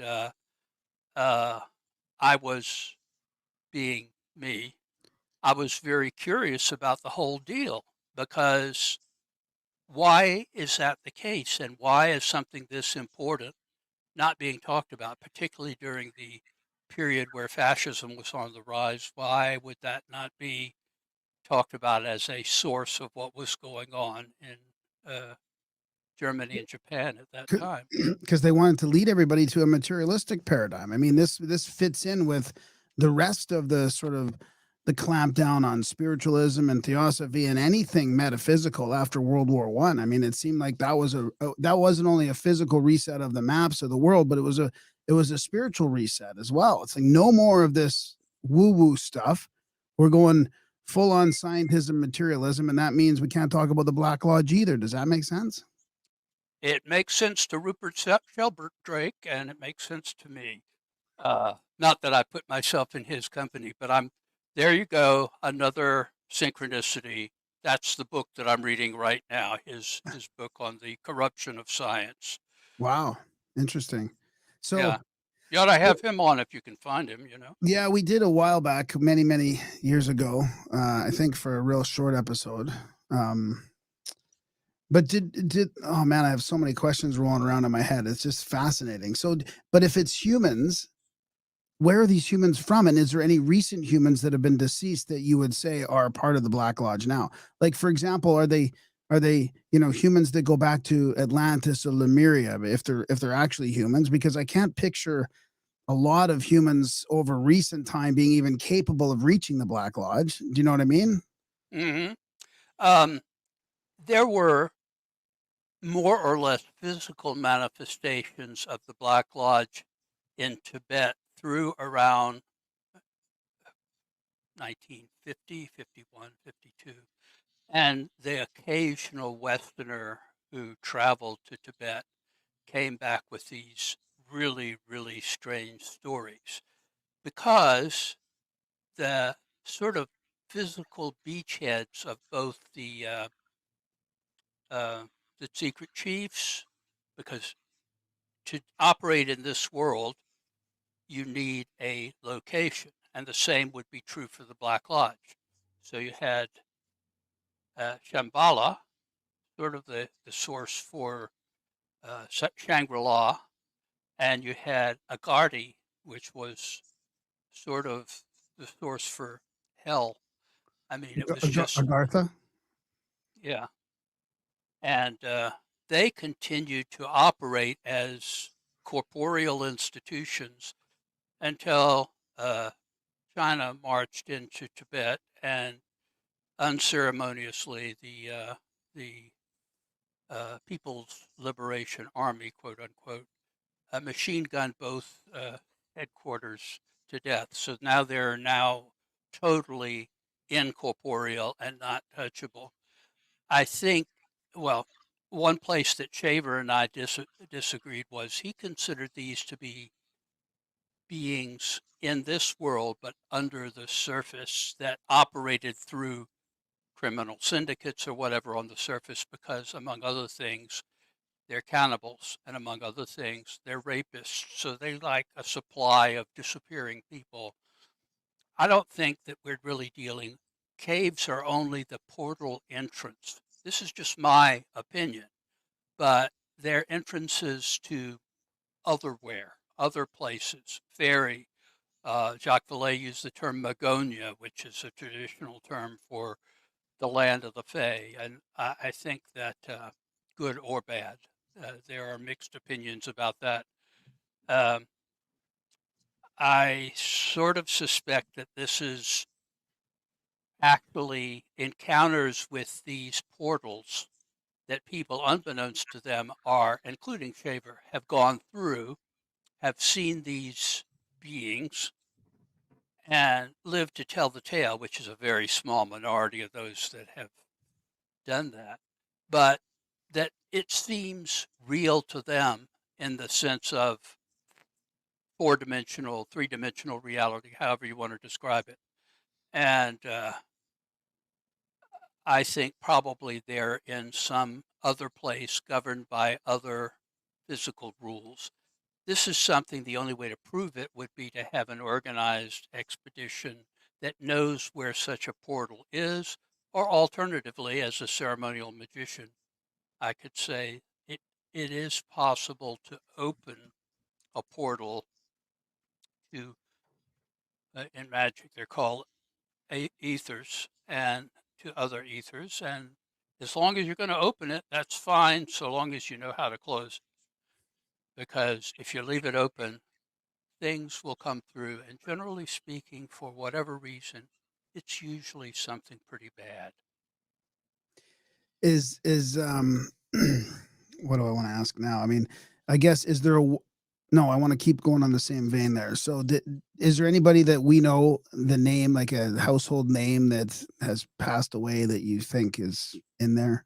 I was being me. I was very curious about the whole deal because why is that the case? And why is something this important not being talked about, particularly during the period where fascism was on the rise? Why would that not be talked about as a source of what was going on in Germany and Japan at that time? because they wanted to lead everybody to a materialistic paradigm. I mean, this fits in with the rest of the sort of the clampdown on spiritualism and theosophy and anything metaphysical after World War One. I mean, it seemed like that wasn't only a physical reset of the maps of the world, but it was a spiritual reset as well. It's like no more of this woo-woo stuff. We're going full on scientism, materialism, and that means we can't talk about the Black Lodge either. Does that make sense? It makes sense to Rupert Sheldrake, and it makes sense to me. Not that I put myself in his company, but there you go, another synchronicity. That's the book that I'm reading right now, his book on the corruption of science. Wow. Interesting. So Yeah. You ought to have him on if you can find him, yeah, we did a while back, many years ago, I think for a real short episode. But oh man, I have so many questions rolling around in my head. It's just fascinating. So, but if it's humans, where are these humans from? And is there any recent humans that have been deceased that you would say are part of the Black Lodge now? Like, for example, are they humans that go back to Atlantis or Lemuria, if they're actually humans? Because I can't picture a lot of humans over recent time being even capable of reaching the Black Lodge. Do you know what I mean? Hmm. There were more or less physical manifestations of the Black Lodge in Tibet through around 1950, 51, 52. And the occasional Westerner who traveled to Tibet came back with these really, really strange stories because the sort of physical beachheads of both uh, the secret chiefs, because to operate in this world, you need a location, and the same would be true for the Black Lodge. So you had Shambhala, sort of the source for Shangri-La, and you had Agartha, which was sort of the source for hell. I mean, it was just, Agartha? yeah. And they continued to operate as corporeal institutions until China marched into Tibet and unceremoniously the People's Liberation Army, quote unquote, machine gunned both headquarters to death. So now they're now totally incorporeal and not touchable. I think, well, one place that Shaver and I disagreed was he considered these to be beings in this world, but under the surface that operated through criminal syndicates or whatever on the surface because, among other things, they're cannibals, and among other things, they're rapists. So they like a supply of disappearing people. I don't think that we're really dealing. Caves are only the portal entrance. This is just my opinion, but they're entrances to otherwhere, other places. Fairy. Jacques Vallée used the term Magonia, which is a traditional term for the land of the Fae, and I think that good or bad, there are mixed opinions about that. Um, I sort of suspect that this is actually encounters with these portals that people, unbeknownst to them, are, including Shaver, have gone through, have seen these beings, and lived to tell the tale, which is a very small minority of those that have done that. But that it seems real to them in the sense of four-dimensional, three-dimensional reality, however you want to describe it. And I think probably they're in some other place governed by other physical rules. This is something, the only way to prove it would be to have an organized expedition that knows where such a portal is, or alternatively, as a ceremonial magician, I could say it is possible to open a portal to, in magic, they're called ethers, and to other ethers. And as long as you're going to open it, that's fine, so long as you know how to close it. Because if you leave it open, things will come through. And generally speaking, for whatever reason, it's usually something pretty bad. Is what do I want to ask now? I mean, I guess is there a no, I want to keep going on the same vein there. So is there anybody that we know the name, like a household name that has passed away that you think is in there?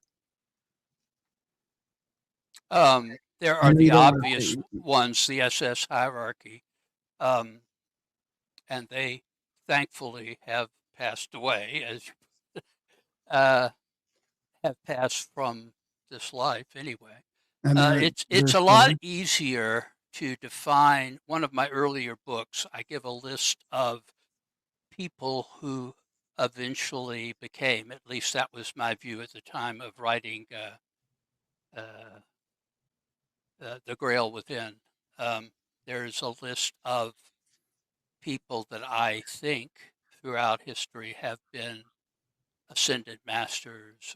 There I are know you the don't want to obvious say. ones, the SS hierarchy, um, and they thankfully have passed away, as uh, have passed from this life anyway. And they're It's a still lot there? easier to define. One of my earlier books, I give a list of people who eventually became, at least that was my view at the time of writing uh, The Grail Within. There's a list of people that I think throughout history have been ascended masters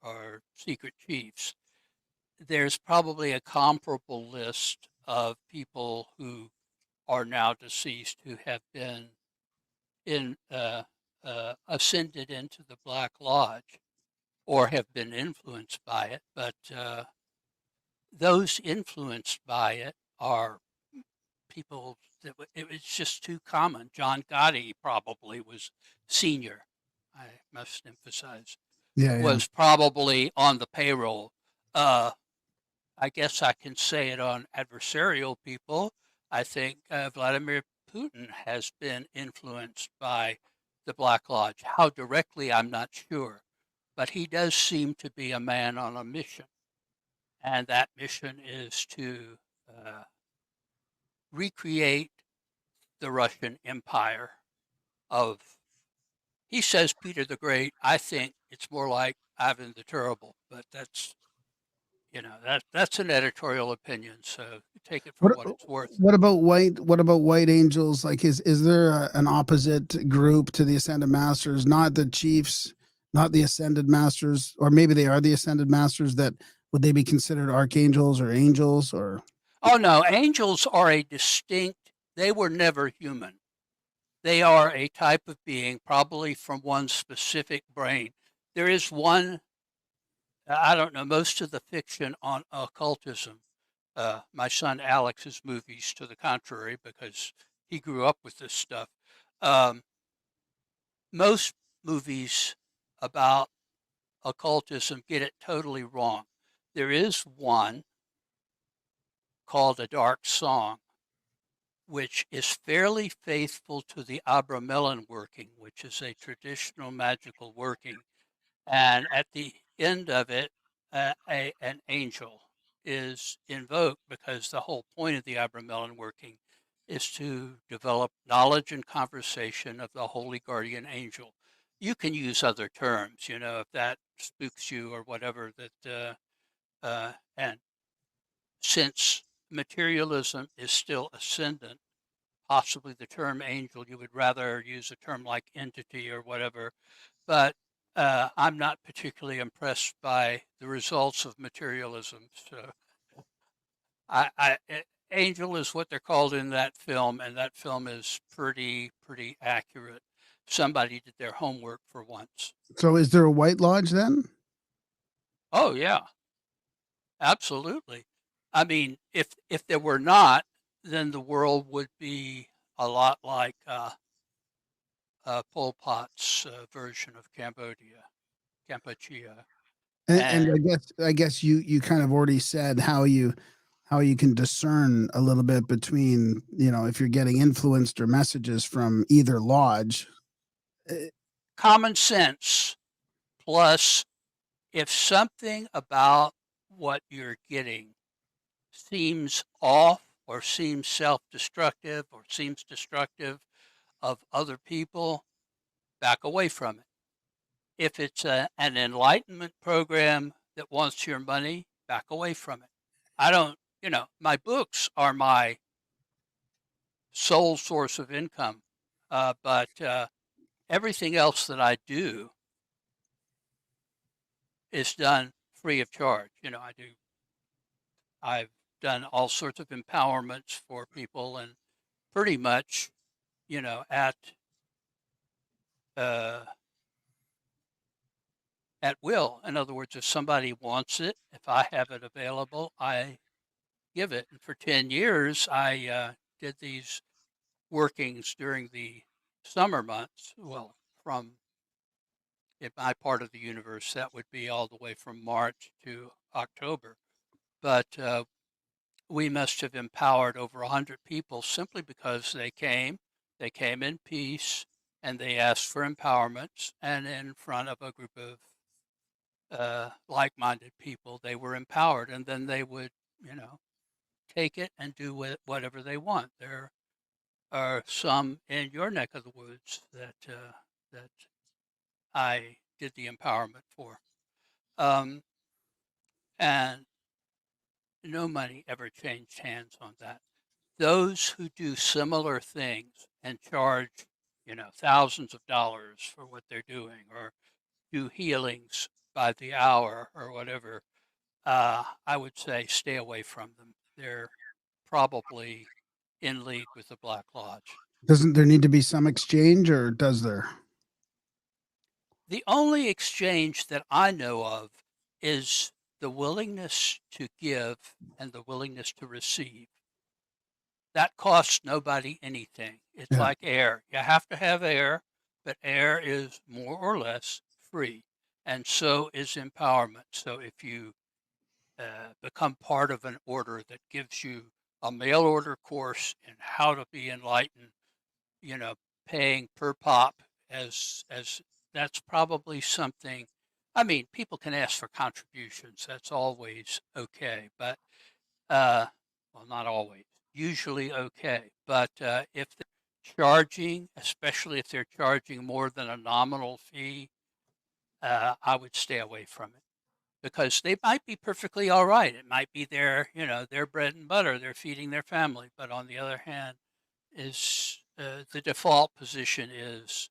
or secret chiefs, there's probably a comparable list of people who are now deceased who have been ascended into the Black Lodge or have been influenced by it. But those influenced by it are people that it was just too common. John Gotti probably was senior. I must emphasize Yeah, yeah. was probably on the payroll. Uh, I guess I can say it on adversarial people. I think Vladimir Putin has been influenced by the Black Lodge. How directly, I'm not sure. But he does seem to be a man on a mission. And that mission is to recreate the Russian Empire of, he says Peter the Great. I think it's more like Ivan the Terrible, but that's, that's an editorial opinion, so take it for What what it's worth. what about white angels? Like, is there an opposite group to the ascended masters? Not the chiefs, not the ascended masters, or maybe they are the ascended masters. That would they be considered archangels or angels or? Oh no, angels are a distinct. They were never human. They are a type of being, probably from one specific brain. There is one. I don't know most of the fiction on occultism. My son Alex's movies to the contrary, because he grew up with this stuff. Um, most movies about occultism get it totally wrong. There is one called A Dark Song, which is fairly faithful to the Abramelin working, which is a traditional magical working. And at the end of it, an angel is invoked because the whole point of the Abramelin working is to develop knowledge and conversation of the holy guardian angel. You can use other terms, if that spooks you or whatever. And since materialism is still ascendant, possibly the term angel, you would rather use a term like entity or whatever. But I'm not particularly impressed by the results of materialism. So angel is what they're called in that film, and that film is pretty accurate. Somebody did their homework for once. So, is there a white lodge then? Oh yeah, absolutely. I mean, if there were not, then the world would be a lot like Pol Pot's version of Cambodia. And And I guess you kind of already said how you can discern a little bit between if you're getting influenced or messages from either lodge. common sense plus if something about what you're getting seems off or seems self-destructive or seems destructive of other people, back away from it. If it's an enlightenment program that wants your money, back away from it. I don't, my books are my sole source of income, but everything else that I do is done free of charge. I've done all sorts of empowerments for people, and pretty much, uh, at will. In other words, if somebody wants it, if I have it available, I give it. And for 10 years, I did these workings during the summer months. Well, from in my part of the universe, that would be all the way from March to October. But we must have empowered over 100 people simply because they came in peace, and they asked for empowerments, and in front of a group of like-minded people, they were empowered, and then they would, take it and do whatever they want. There are some in your neck of the woods that I did the empowerment for, and no money ever changed hands on that. Those who do similar things and charge, thousands of dollars for what they're doing, or do healings by the hour or whatever, I would say stay away from them. They're probably in league with the Black Lodge. Doesn't there need to be some exchange, or does there? The only exchange that I know of is the willingness to give and the willingness to receive. That costs nobody anything. It's Yeah. like air. You have to have air, but air is more or less free. And so is empowerment. So if you become part of an order that gives you a mail order course in how to be enlightened, paying per pop, as that's probably something. I mean, people can ask for contributions. That's always okay, but well, not always. Usually okay, but if they're charging, especially if they're charging more than a nominal fee, I would stay away from it, because they might be perfectly all right. It might be their bread and butter. They're feeding their family, but on the other hand, is the default position is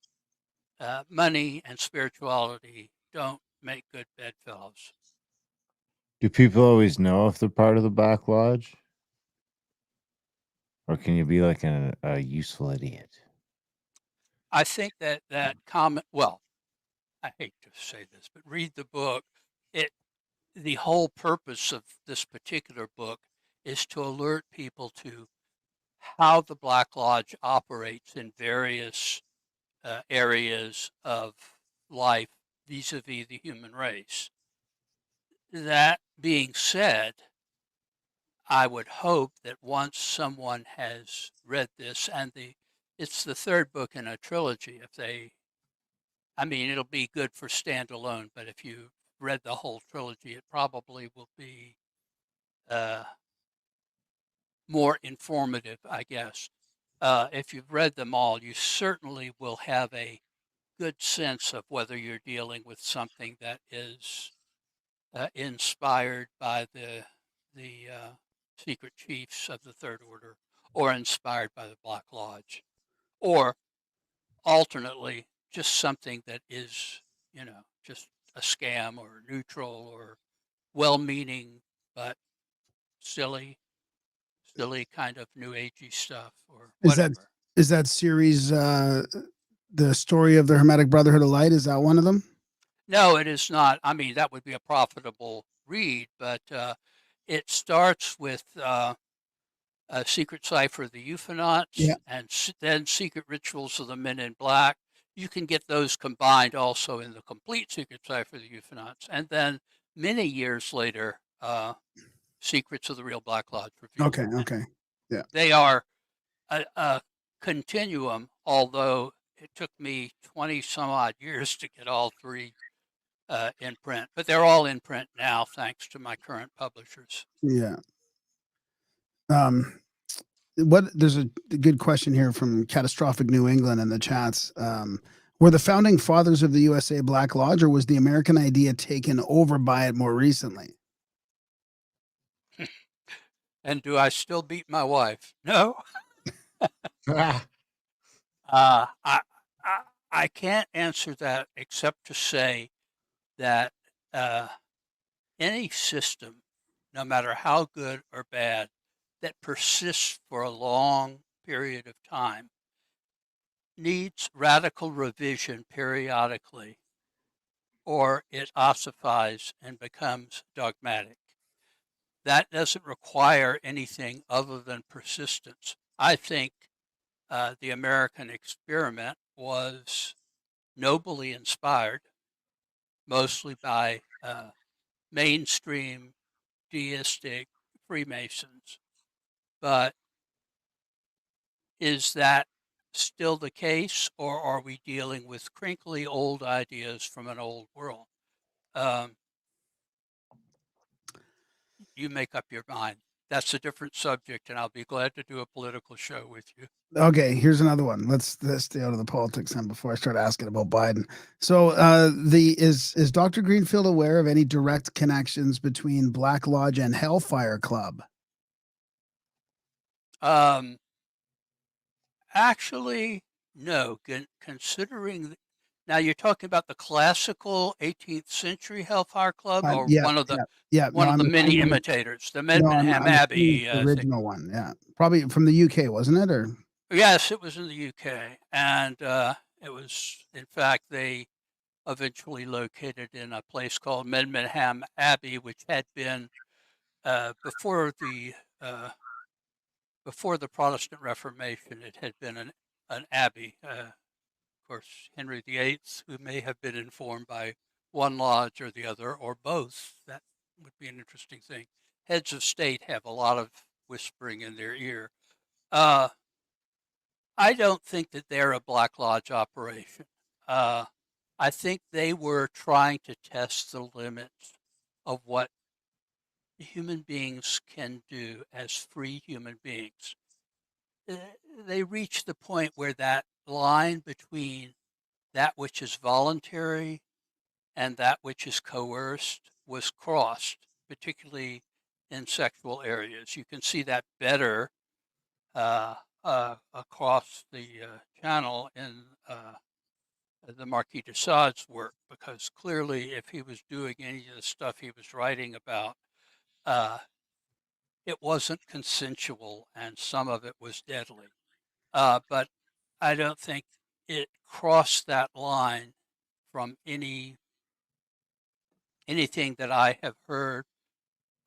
money and spirituality don't make good bedfellows. Do people always know if they're part of the Black Lodge? Or can you be like a useful idiot? I think that comment. Well, I hate to say this, but read the book. The whole purpose of this particular book is to alert people to how the Black Lodge operates in various areas of life vis-a-vis the human race. That being said, I would hope that once someone has read this, and it's the third book in a trilogy. It'll be good for standalone, but if you read the whole trilogy, it probably will be more informative, I guess. If you've read them all, you certainly will have a good sense of whether you're dealing with something that is inspired by the secret chiefs of the Third Order, or inspired by the Black Lodge, or alternately just something that is, just a scam or neutral or well-meaning but silly kind of new agey stuff or Is that whatever. is that series the story of the Hermetic Brotherhood of Light? Is that one of them? No, it is not. I mean, that would be a profitable read, but it starts with a Secret Cipher of the Euphonauts, Yeah. and then Secret Rituals of the Men in Black. You can get those combined also in the complete Secret Cipher of the Euphonauts. And then many years later, Secrets of the Real Black Lodge Revealed. Okay. Okay. Yeah. They are a continuum, although it took me 20 some odd years to get all three in print, but they're all in print now, thanks to my current publishers. Yeah. There's a good question here from Catastrophic New England in the chats. Were the founding fathers of the USA Black Lodge, or was the American idea taken over by it more recently? And do I still beat my wife? No. Ah, I can't answer that except to say that any system, no matter how good or bad, that persists for a long period of time needs radical revision periodically, or it ossifies and becomes dogmatic. That doesn't require anything other than persistence. I think the American experiment was nobly inspired, mostly by mainstream deistic Freemasons. But is that still the case, or are we dealing with crinkly old ideas from an old world? You make up your mind. That's a different subject, and I'll be glad to do a political show with you. Okay, here's another one. Let's stay out of the politics then before I start asking about Biden. So, is Dr. Greenfield aware of any direct connections between Black Lodge and Hellfire Club? Actually, no. Considering now you're talking about the classical 18th century Hellfire Club, or Yeah, one of the yeah. No, many assuming imitators, the no, Medmenham I'm assuming Abbey it's the thing. original one. Yeah, probably from the UK, wasn't it? Or Yes, it was in the UK, and it was, in fact, they eventually located in a place called Medmenham Abbey, which had been before the Protestant Reformation. It had been an abbey. Of course, Henry VIII, who may have been informed by one lodge or the other, or both. That would be an interesting thing. Heads of state have a lot of whispering in their ear. Uh, I don't think that they're a Black Lodge operation. Uh, I think they were trying to test the limits of what human beings can do as free human beings. They reached the point where that line between that which is voluntary and that which is coerced was crossed, particularly in sexual areas. You can see that better across the channel in the Marquis de Sade's work, because clearly, if he was doing any of the stuff he was writing about, uh, it wasn't consensual, and some of it was deadly. But I don't think it crossed that line from anything that I have heard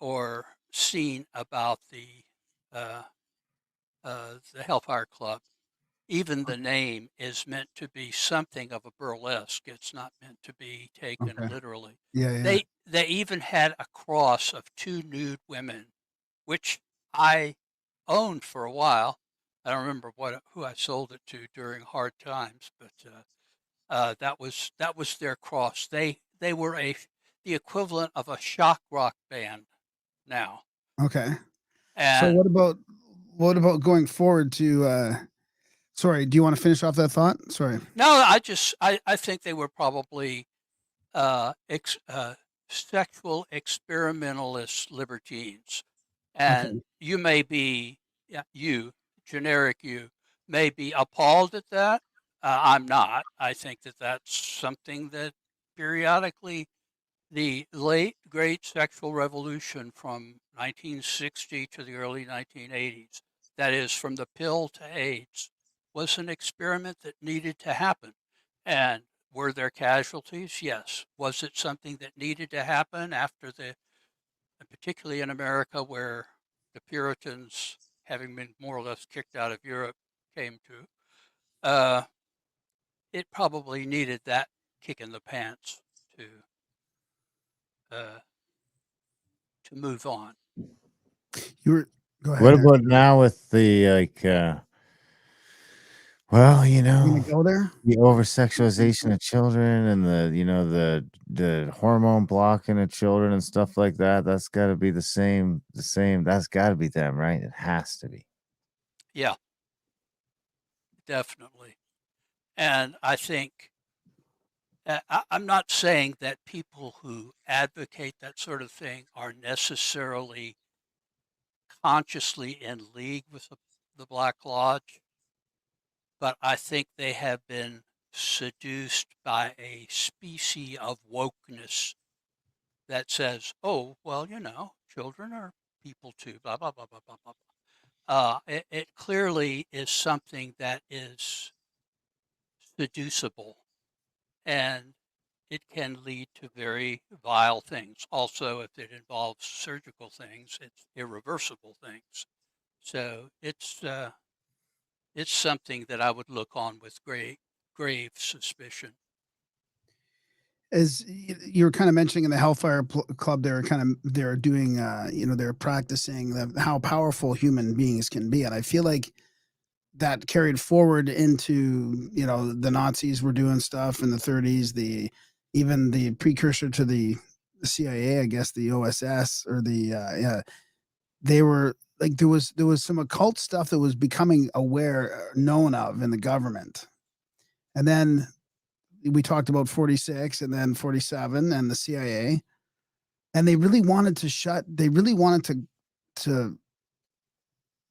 or seen about uh, the Hellfire Club. Even the name is meant to be something of a burlesque. It's not meant to be taken okay, literally. yeah. They even had a cross of two nude women, which I owned for a while. I don't remember who I sold it to during hard times, but that was their cross. They were the equivalent of a shock rock band now. Okay. So And what about going forward to? Sorry, do you want to finish off that thought? Sorry. no, I think they were probably uh, ex, uh, sexual experimentalist libertines. And Okay. you may be, yeah, generic you, may be appalled at that. I'm not. I think that that's something that periodically the late great sexual revolution from 1960 to the early 1980s, that is, from the pill to AIDS, was an experiment that needed to happen. And were there casualties? Yes. Was it something that needed to happen after particularly in America, where the Puritans, having been more or less kicked out of Europe, came to? It probably needed that kick in the pants to uh, move on. You were go ahead What there. about now with the well, You gonna go there? the over sexualization of children and the hormone blocking of children and stuff like that? That's got to be the same. That's got to be them, right? It has to be. Yeah, definitely. And I think I'm not saying that people who advocate that sort of thing are necessarily consciously in league with the Black Lodge, but I think they have been seduced by a species of wokeness that says, "Oh, well, children are people too." Blah blah blah blah blah blah. It clearly is something that is seducible, and it can lead to very vile things. Also, if it involves surgical things, it's irreversible things. So it's something that I would look on with grave suspicion. As you were kind of mentioning in the Hellfire Club, they're doing, they're practicing how powerful human beings can be, and I feel like that carried forward into the Nazis were doing stuff in the 30s, even the precursor to the CIA, I guess the OSS or the yeah, they were like there was some occult stuff that was becoming known of in the government, and then we talked about 46 and then 47 and the CIA, and they really wanted to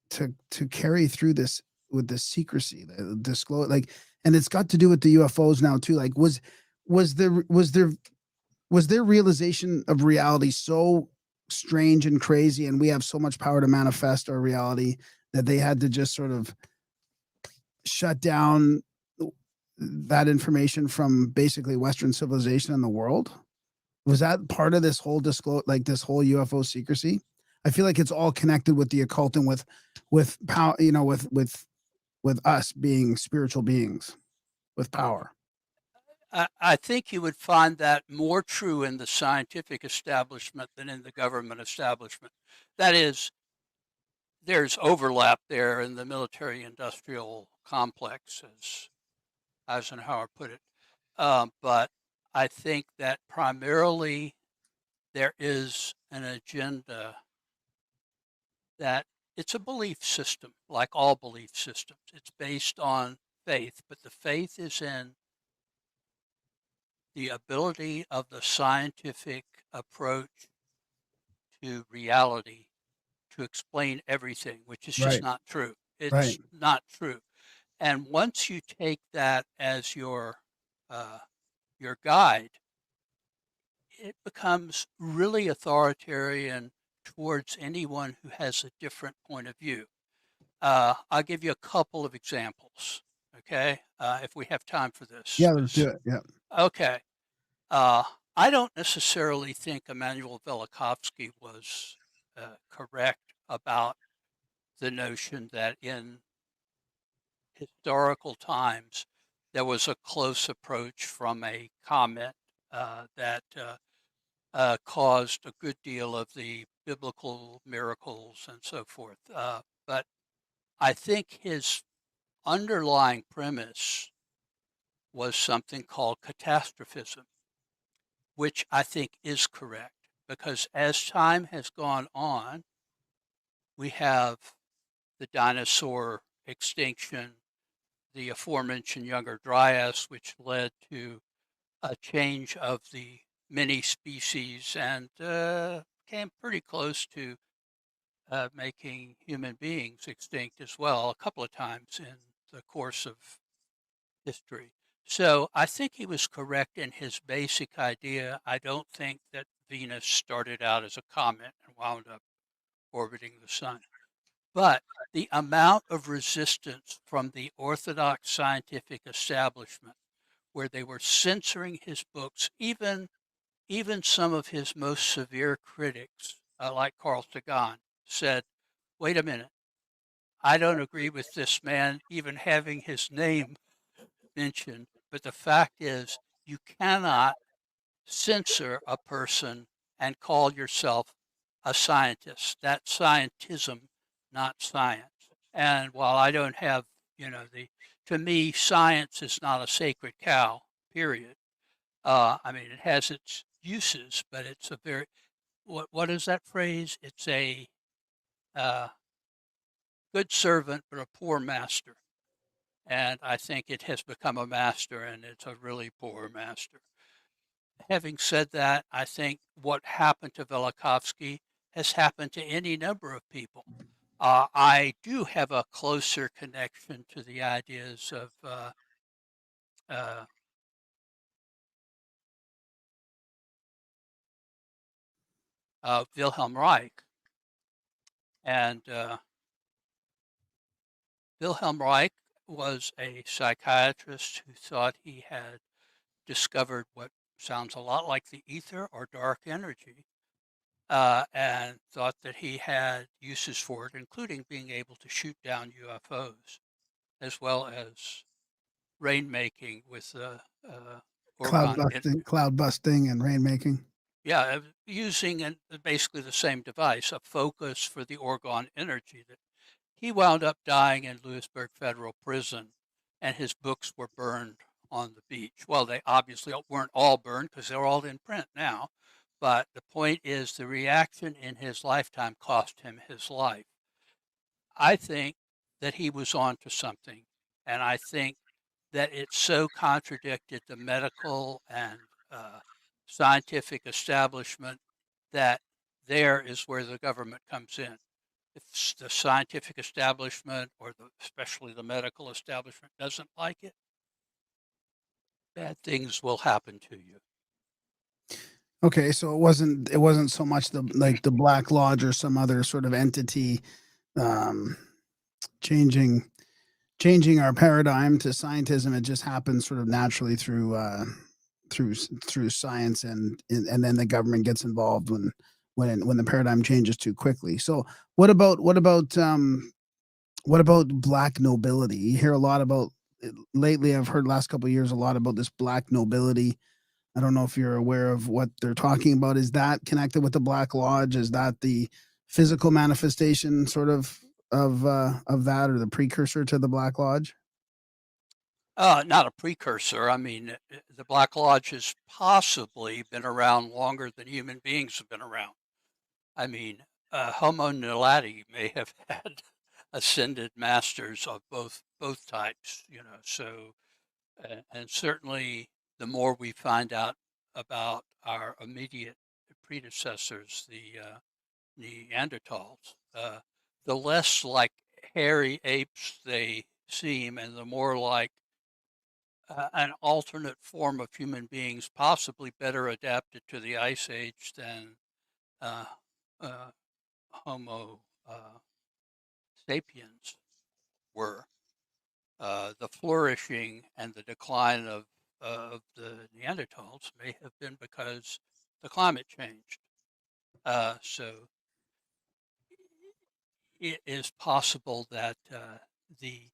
to carry through this the secrecy, the disclose, like, and it's got to do with the UFOs now too. Like, was their realization of reality so strange and crazy, and we have so much power to manifest our reality that they had to just sort of shut down that information from basically Western civilization in the world? Was that part of this whole like this whole UFO secrecy? I feel like it's all connected with the occult and with power, with us being spiritual beings with power. I think you would find that more true in the scientific establishment than in the government establishment. That is, there's overlap there in the military-industrial complex, as Eisenhower put it. But I think that primarily there is an agenda that it's a belief system, like all belief systems. It's based on faith, but the faith is in the ability of the scientific approach to reality to explain everything, which is just Right. not true. It's Right. not true. And once you take that as your guide, it becomes really authoritarian towards anyone who has a different point of view. I'll give you a couple of examples, okay? If we have time for this. Yeah, let's do it. Yeah. Okay. I don't necessarily think Immanuel Velikovsky was correct about the notion that in historical times there was a close approach from a comet that caused a good deal of the biblical miracles and so forth. But I think his underlying premise was something called catastrophism, which I think is correct because as time has gone on, we have the dinosaur extinction, the aforementioned Younger Dryas, which led to a change of the many species and came pretty close to making human beings extinct as well a couple of times in the course of history. So I think he was correct in his basic idea. I don't think that Venus started out as a comet and wound up orbiting the sun. But the amount of resistance from the orthodox scientific establishment, where they were censoring his books, even some of his most severe critics, like Carl Sagan, said, wait a minute, I don't agree with this man even having his name mentioned, but the fact is you cannot censor a person and call yourself a scientist. That's scientism, not science. And while I don't have, to me, science is not a sacred cow, period. I mean, it has its uses, but it's a very, what is that phrase? It's a good servant, but a poor master. And I think it has become a master, and it's a really poor master. Having said that, I think what happened to Velikovsky has happened to any number of people. I do have a closer connection to the ideas of Wilhelm Reich. And Wilhelm Reich was a psychiatrist who thought he had discovered what sounds a lot like the ether or dark energy, and thought that he had uses for it, including being able to shoot down UFOs, as well as rainmaking with orgone. Cloud busting and rainmaking. Yeah, using basically the same device, a focus for the orgone energy. That he wound up dying in Lewisburg Federal Prison, and his books were burned on the beach. Well, they obviously weren't all burned because they're all in print now. But the point is the reaction in his lifetime cost him his life. I think that he was on to something. And I think that it so contradicted the medical and scientific establishment that there is where the government comes in. if the scientific establishment or especially the medical establishment doesn't like it, bad things will happen to you. Okay, so it wasn't so much the Black Lodge or some other sort of entity um, changing our paradigm to scientism. It just happens sort of naturally through science, and then the government gets involved when the paradigm changes too quickly. So what about black nobility? You hear a lot about lately. I've heard last couple of years a lot about this black nobility. I don't know if you're aware of what they're talking about. Is that connected with the Black Lodge? Is that the physical manifestation sort of that, or the precursor to the Black Lodge? Not a precursor. I mean, the Black Lodge has possibly been around longer than human beings have been around. I mean, Homo naledi may have had ascended masters of both types, you know. So, and certainly, the more we find out about our immediate predecessors, the Neanderthals, the less like hairy apes they seem, and the more like an alternate form of human beings, possibly better adapted to the Ice Age than uh, uh, Homo sapiens were. The flourishing and the decline of the Neanderthals may have been because the climate changed. So it is possible that the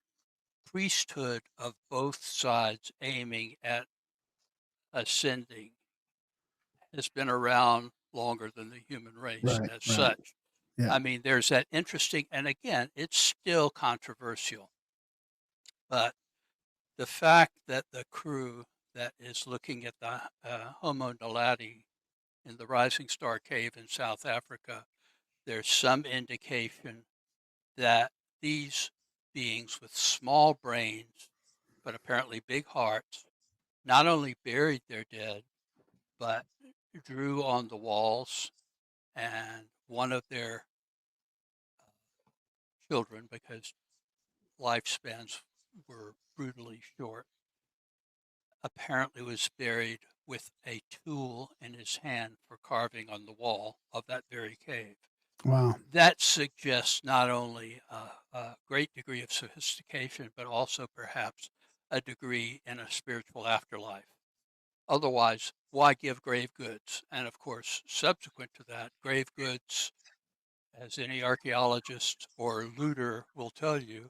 priesthood of both sides aiming at ascending has been around longer than the human race Right, as right. such. Yeah. I mean, there's that interesting, and again, it's still controversial, but the fact that the crew that is looking at the Homo naledi in the Rising Star Cave in South Africa, there's some indication that these beings with small brains, but apparently big hearts, not only buried their dead, but drew on the walls, and one of their children, because lifespans were brutally short, apparently was buried with a tool in his hand for carving on the wall of that very cave. Wow. That suggests not only a great degree of sophistication, but also perhaps a degree in a spiritual afterlife. Otherwise, why give grave goods? And of course, subsequent to that, grave goods, as any archaeologist or looter will tell you,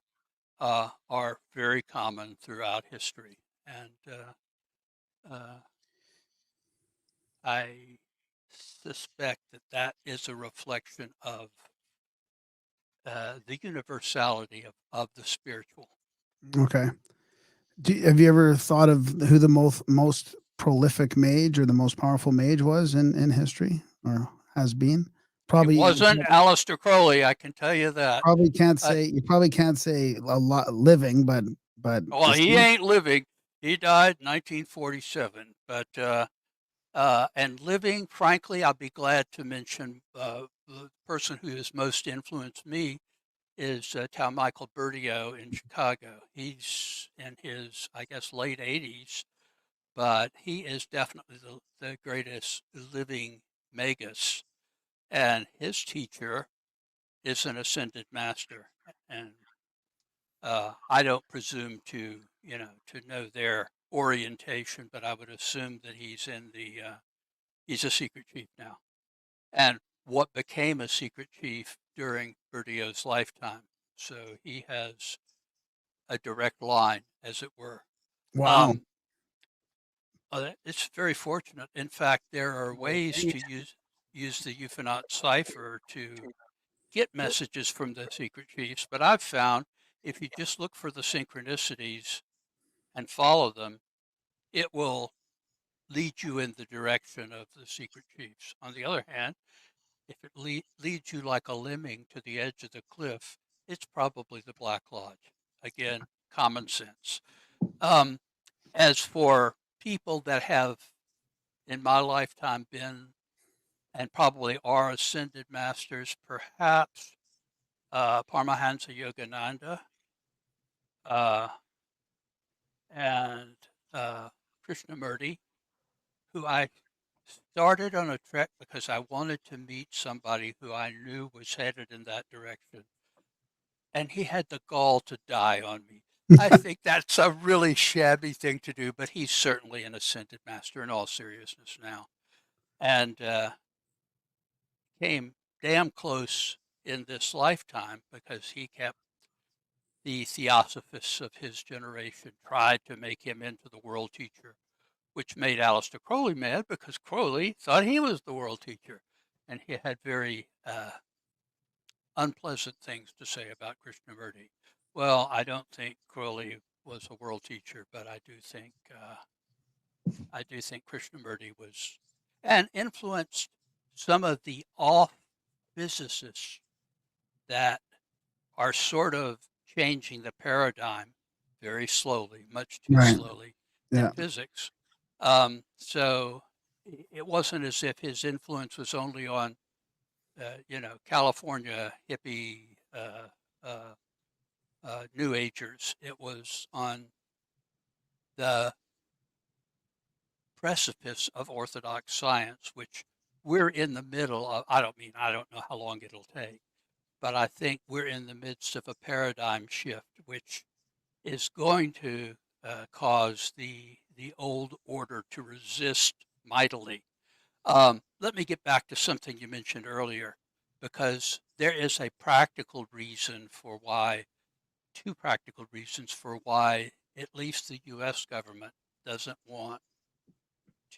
are very common throughout history. And uh, I suspect that that is a reflection of the universality of the spiritual. Okay. Have you ever thought of who the most prolific mage or the most powerful mage was in history, or has been? It Probably wasn't Aleister Crowley, I can tell you that. you probably can't say a lot living, but Well, he deceased. ain't living. He died in 1947. But and living, frankly, I'll be glad to mention the person who has most influenced me is Tal Michael Bertio in Chicago. He's in his, I guess, late 80s, but he is definitely the greatest living magus. And his teacher is an ascended master. And I don't presume to, to know their orientation, but I would assume that he's in he's a secret chief now. And what became a secret chief during Bertio's lifetime. So he has a direct line, as it were. Wow. Um, it's very fortunate. In fact, there are ways to use the Euphonot cipher to get messages from the secret chiefs, but I've found if you just look for the synchronicities and follow them, it will lead you in the direction of the secret chiefs. On the other hand, if it leads you like a lemming to the edge of the cliff, it's probably the Black Lodge. Again, common sense. Um, as for people that have, in my lifetime, been and probably are ascended masters, perhaps Paramahansa Yogananda, uh, and Krishnamurti, who I started on a trek because I wanted to meet somebody who I knew was headed in that direction. And he had the gall to die on me. I think that's a really shabby thing to do, but he's certainly an ascended master in all seriousness now. And came damn close in this lifetime because he kept the theosophists of his generation, tried to make him into the world teacher, which made Aleister Crowley mad because Crowley thought he was the world teacher. And he had very unpleasant things to say about Krishnamurti. Well, I don't think Crowley was a world teacher, but I do think Krishnamurti was, and influenced some of the off physicists that are sort of changing the paradigm very slowly, much too Right. slowly Yeah. in physics. So it wasn't as if his influence was only on, California hippie New Agers. It was on the precipice of orthodox science, which we're in the middle of. I don't know how long it'll take, but I think we're in the midst of a paradigm shift, which is going to cause the old order to resist mightily. Let me get back to something you mentioned earlier, because there is a practical reason for why, two practical reasons for why at least the U.S. government doesn't want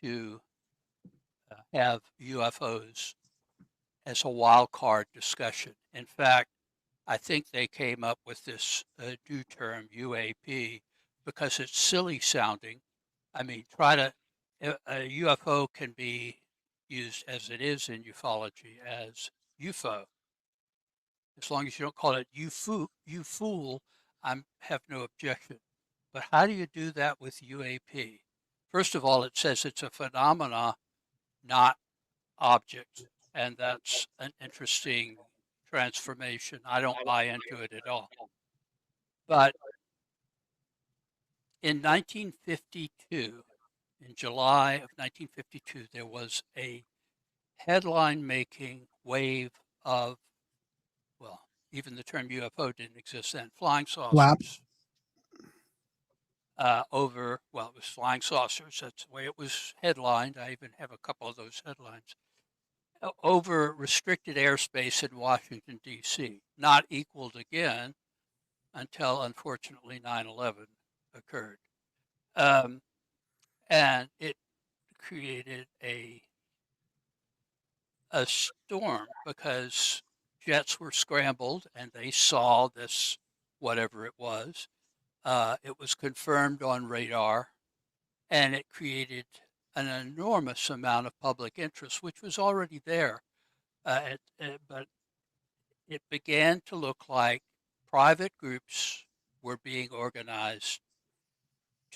to have UFOs as a wild card discussion. In fact, I think they came up with this new term UAP because it's silly sounding. I mean, a UFO can be used as it is in ufology as UFO. As long as you don't call it you fool, I have no objection. But how do you do that with UAP? First of all, it says it's a phenomena, not object, and that's an interesting transformation. I don't buy into it at all. But in 1952, in July of 1952, there was a headline making wave of, well, even the term UFO didn't exist then, flying Flap. saucers well, it was flying saucers. That's the way it was headlined. I even have a couple of those headlines. Over restricted airspace in Washington, D.C., not equaled again until, unfortunately, 9/11 occurred. And it created a storm because jets were scrambled and they saw this, whatever it was. It was confirmed on radar, and it created an enormous amount of public interest, which was already there. But it began to look like private groups were being organized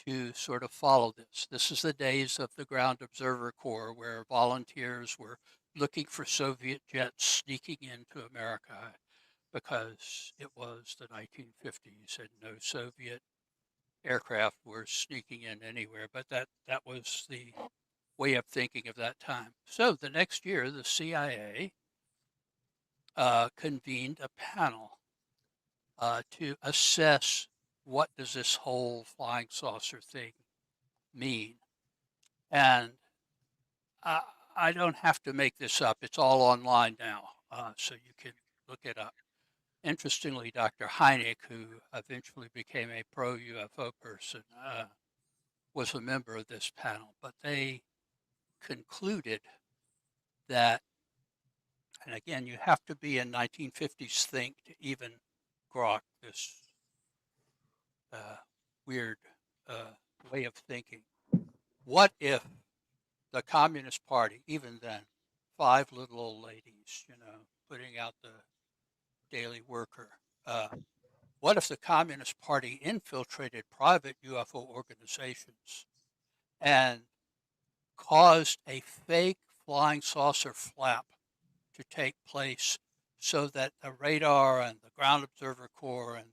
to sort of follow this. This is the days of the Ground Observer Corps, where volunteers were looking for Soviet jets sneaking into America because it was the 1950s and no Soviet aircraft were sneaking in anywhere. But that was the way of thinking of that time. So the next year, the CIA convened a panel to assess what does this whole flying saucer thing mean. And I don't have to make this up. It's all online now, so you can look it up. Interestingly, Dr. Hynek, who eventually became a pro-UFO person, was a member of this panel. But they concluded that, and again, you have to be in 1950s think to even grok this weird way of thinking. What if the Communist Party, even then, five little old ladies, putting out the Daily Worker, what if the Communist Party infiltrated private UFO organizations and caused a fake flying saucer flap to take place so that the radar and the ground observer corps and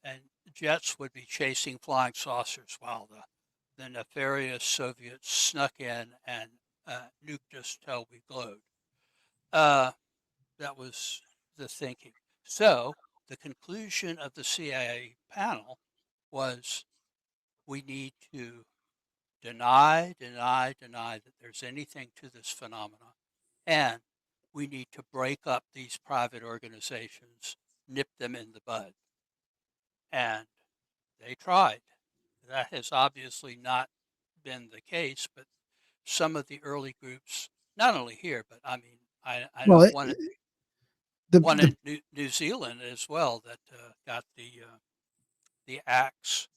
and jets would be chasing flying saucers while the nefarious Soviets snuck in and nuked us till we glowed. That was the thinking. So the conclusion of the CIA panel was we need to deny that there's anything to this phenomena, and we need to break up these private organizations, nip them in the bud. And they tried. That has obviously not been the case, but some of the early groups, not only here, but I mean, I Well, know one the in New Zealand as well that got the axe.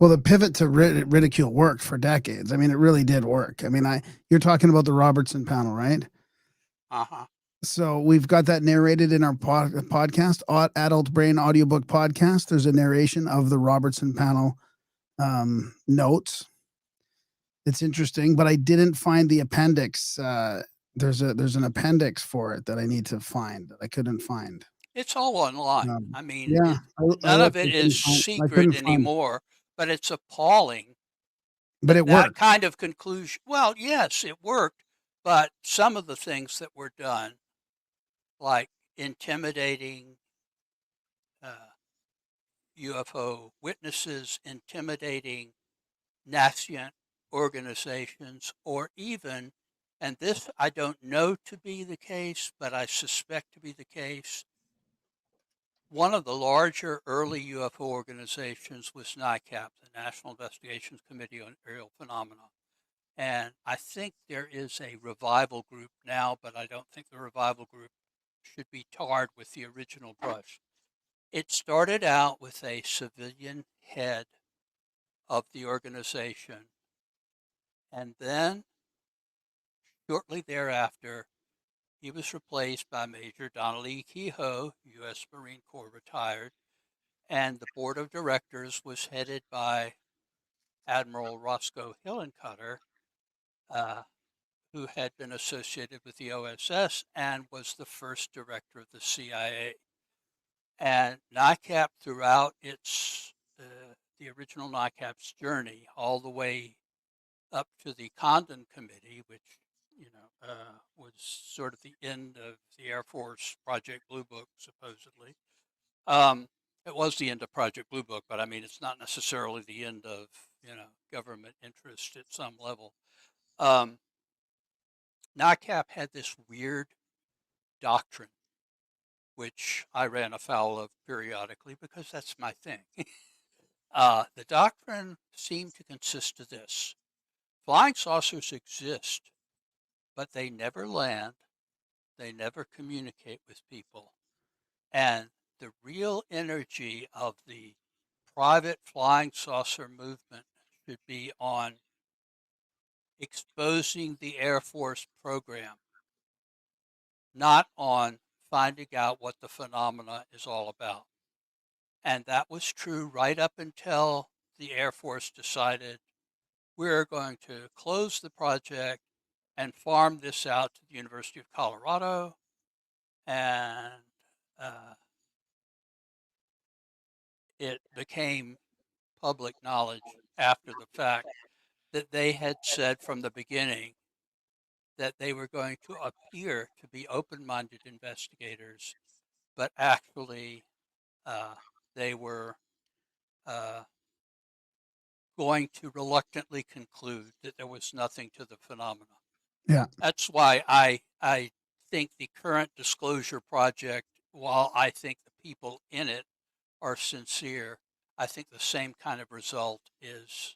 well, the pivot to ridicule worked for decades. I mean, it really did work. I mean, you're talking about the Robertson panel, right? Uh-huh. So we've got that narrated in our podcast, Adult Brain Audiobook Podcast. There's a narration of the Robertson panel notes. It's interesting, but I didn't find the appendix. There's an appendix for it that I need to find that I couldn't find. It's all online. I mean, Yeah, none of it is secret anymore, but it's appalling. But it worked. That kind of conclusion. Well, yes, it worked, but some of the things that were done, like intimidating UFO witnesses, intimidating nascent organizations, or even, and this I don't know to be the case, but I suspect to be the case, one of the larger early UFO organizations was NICAP, the National Investigations Committee on Aerial Phenomena. And I think there is a revival group now, but I don't think the revival group should be tarred with the original brush. It started out with a civilian head of the organization, and then shortly thereafter, he was replaced by Major Donald E. Kehoe, U.S. Marine Corps retired, and the board of directors was headed by Admiral Roscoe Hillencutter, who had been associated with the OSS and was the first director of the CIA. And NICAP, throughout its the original NICAP's journey, all the way up to the Condon Committee, which was sort of the end of the Air Force Project Blue Book, supposedly. It was the end of Project Blue Book, but I mean, it's not necessarily the end of government interest at some level. NICAP had this weird doctrine, which I ran afoul of periodically because that's my thing. The doctrine seemed to consist of this: flying saucers exist, but they never land, they never communicate with people. And the real energy of the private flying saucer movement should be on exposing the Air Force program, not on finding out what the phenomena is all about. And that was true right up until the Air Force decided we're going to close the project and farm this out to the University of Colorado. And it became public knowledge after the fact that they had said from the beginning that they were going to appear to be open-minded investigators, but actually they were going to reluctantly conclude that there was nothing to the phenomena. Yeah. That's why I think the current disclosure project, while I think the people in it are sincere, I think the same kind of result is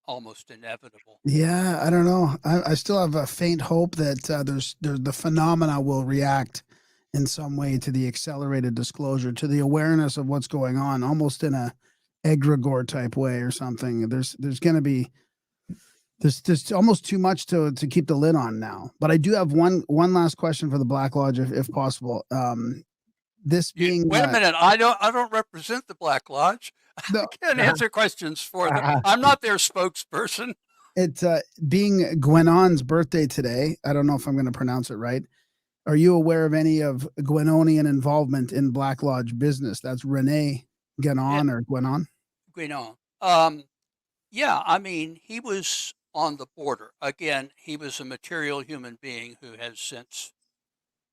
almost inevitable. Yeah, I don't know. I still have a faint hope that the phenomena will react in some way to the accelerated disclosure, to the awareness of what's going on, almost in a egregore type way or something. There's going to be there's almost too much to keep the lid on now. But I do have one last question for the Black Lodge, if possible. This being wait a minute, I don't represent the Black Lodge. No. I can't answer questions for them. I'm not their spokesperson. It being Gwenon's birthday today, I don't know if I'm going to pronounce it right. Are you aware of any of Gwenonian involvement in Black Lodge business? That's Renee Genon or Gwenon. Guinan. Yeah, I mean, he was on the border. Again, he was a material human being who has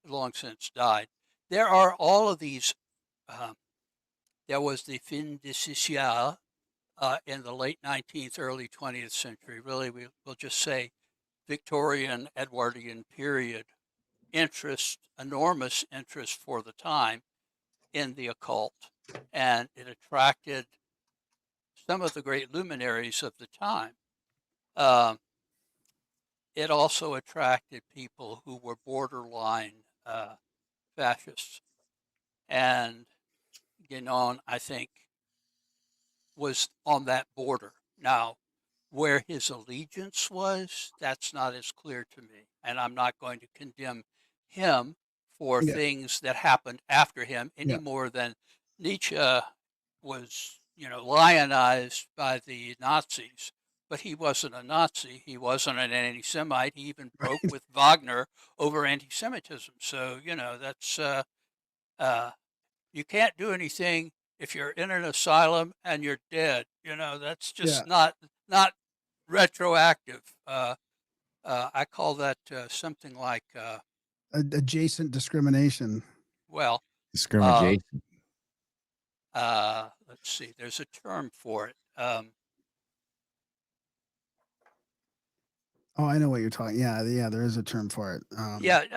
long since died. There are all of these. There was the fin de siècle in the late 19th, early 20th century. Really, we'll just say Victorian, Edwardian period interest, enormous interest for the time in the occult, and it attracted some of the great luminaries of the time. It also attracted people who were borderline fascists, and Guénon, I think, was on that border. Now, where his allegiance was, that's not as clear to me, and I'm not going to condemn him for things that happened after him any more than Nietzsche was, lionized by the Nazis, but he wasn't a Nazi. He wasn't an anti-Semite. He even broke with Wagner over anti-Semitism. So, that's you can't do anything if you're in an asylum and you're dead. That's just not retroactive. I call that something like adjacent discrimination. Well, discrimination. Let's see. There's a term for it. Oh, I know what you're talking. Yeah, there is a term for it.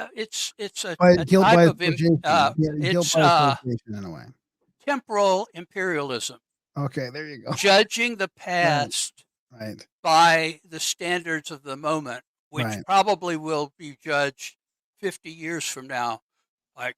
It's a guilt type by of association. it's Guilt by association in a way. temporal imperialism. Okay, there you go. Judging the past right by the standards of the moment, which Right. probably will be judged 50 years from now. Like,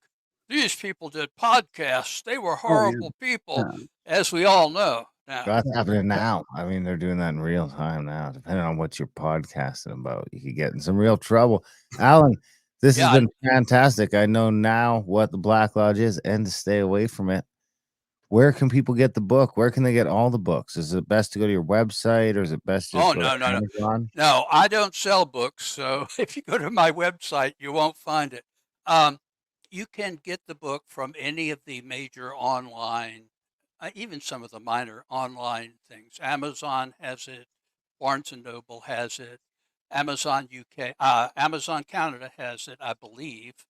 these people did podcasts. They were horrible people, as we all know. Now, That's happening now. I mean, they're doing that in real time now. Depending on what you're podcasting about, you could get in some real trouble. Alan, this has been fantastic. I know now what the Black Lodge is and to stay away from it. Where can people get the book? Where can they get all the books? Is it best to go to your website, or is it best just go to Amazon? No, I don't sell books. So if you go to my website, you won't find it. You can get the book from any of the major online, even some of the minor online things. Amazon has it. Barnes & Noble has it. Amazon UK, Amazon Canada has it, I believe.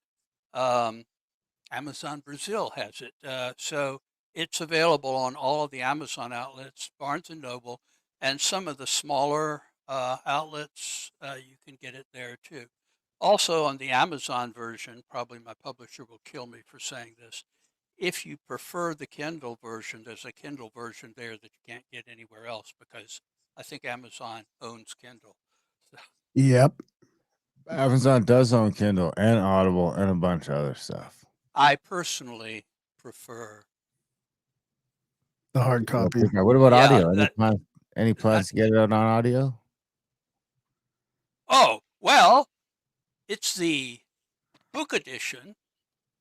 Amazon Brazil has it. So it's available on all of the Amazon outlets, Barnes & Noble, and some of the smaller outlets, you can get it there too. Also on the Amazon version, probably my publisher will kill me for saying this, if you prefer the Kindle version, there's a Kindle version there that you can't get anywhere else because I think Amazon owns Kindle. So. Yep. Amazon does own Kindle and Audible and a bunch of other stuff. I personally prefer the hard copy. What about audio? Any plans to get it out on audio? Oh, well, it's the book edition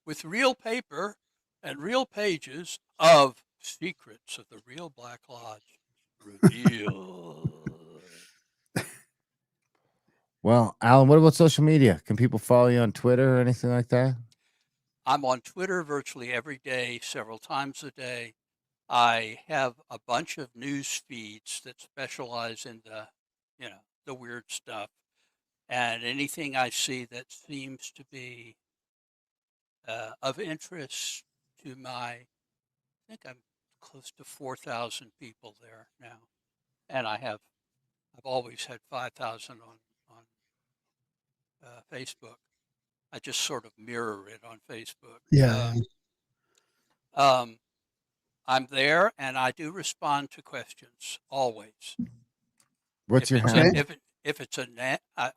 with real paper and real pages of Secrets of the Real Black Lodge revealed. Well, Alan, what about social media? Can people follow you on Twitter or anything like that? I'm on Twitter virtually every day, several times a day. I have a bunch of news feeds that specialize in the weird stuff. And anything I see that seems to be of interest to I think I'm close to 4,000 people there now. And I've always had 5,000 on Facebook. I just sort of mirror it on Facebook. Yeah. I'm there, and I do respond to questions always. What's your handle? If it's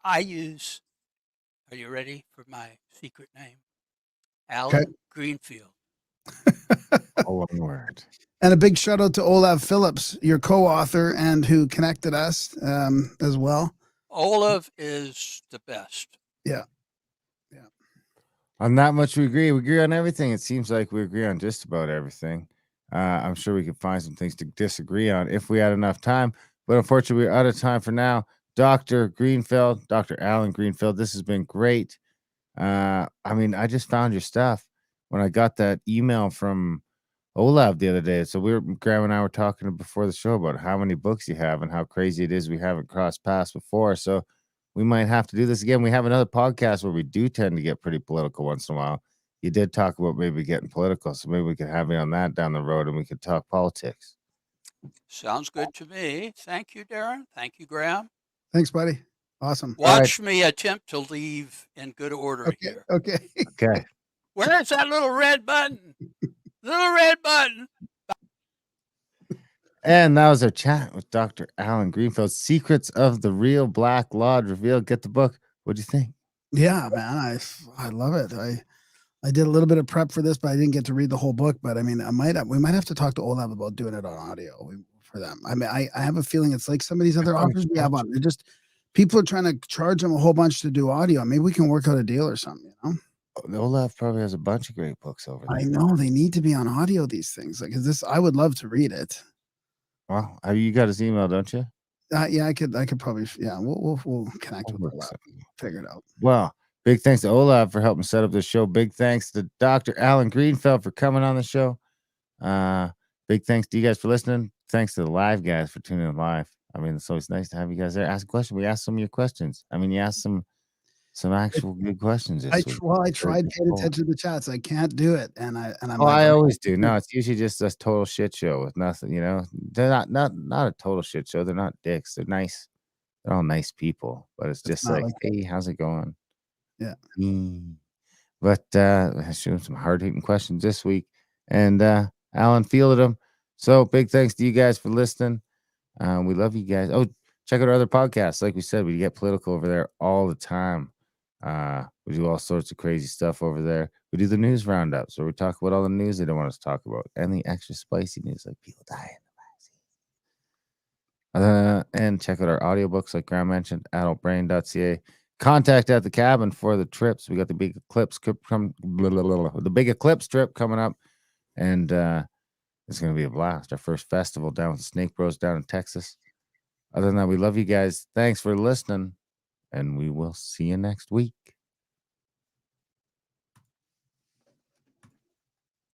I use. Are you ready for my secret name? Allen Greenfield. All one word. And a big shout out to Olav Phillips, your co-author, and who connected us as well. Olav is the best. Yeah. On that much we agree. We agree on everything. It seems like we agree on just about everything. I'm sure we could find some things to disagree on if we had enough time. But unfortunately, we're out of time for now. Dr. Greenfield, Dr. Allen Greenfield. This has been great. I mean, I just found your stuff when I got that email from Olav the other day. So Graham and I were talking before the show about how many books you have and how crazy it is we haven't crossed paths before. So we might have to do this again. We have another podcast where we do tend to get pretty political once in a while. You did talk about maybe getting political, so maybe we could have you on that down the road and we could talk politics. Sounds good to me. Thank you, Darren. Thank you, Graham. Thanks, buddy. Awesome. Watch me attempt to leave in good order Okay. here. Okay. Okay. Where's that little red button? Little red button. And that was our chat with Dr. Allen Greenfield. Secrets of the Real Black Lodge Revealed. Get the book. What'd you think? Yeah, man. I love it. I did a little bit of prep for this, but I didn't get to read the whole book. But I mean, we might have to talk to Olav about doing it on audio for them. I mean, I have a feeling it's like some of these other authors we have on. They're just people are trying to charge them a whole bunch to do audio. Maybe we can work out a deal or something, you know? Olav probably has a bunch of great books over there. I know they need to be on audio, these things. Like, is this I would love to read it. Well, you got his email, don't you? Yeah, I could probably, yeah, we'll connect with Olav, figure it out. Well, big thanks to Olav for helping set up this show. Big thanks to Dr. Allen Greenfield for coming on the show. Big thanks to you guys for listening. Thanks to the live guys for tuning in live. I mean, it's always nice to have you guys there. Ask a question. We asked some of your questions. I mean, you asked some actual good questions. I tried paying attention to the chats. I can't do it, and I'm. I always do. No, it's usually just a total shit show with nothing. You know, they're not a total shit show. They're not dicks. They're nice. They're all nice people. But it's just like, hey, how's it going? Yeah. But I showed some hard hitting questions this week, and Alan fielded them. So big thanks to you guys for listening. We love you guys. Oh, check out our other podcasts. Like we said, we get political over there all the time. We do all sorts of crazy stuff over there. We do the news roundups where we talk about all the news they don't want us to talk about and the extra spicy news like people dying. And check out our audiobooks like Graham mentioned, adultbrain.ca. Contact at the cabin for the trips. We got the big eclipse the big eclipse trip coming up, and it's going to be a blast. Our first festival down with the Snake Bros down in Texas. Other than that, we love you guys. Thanks for listening, and we will see you next week.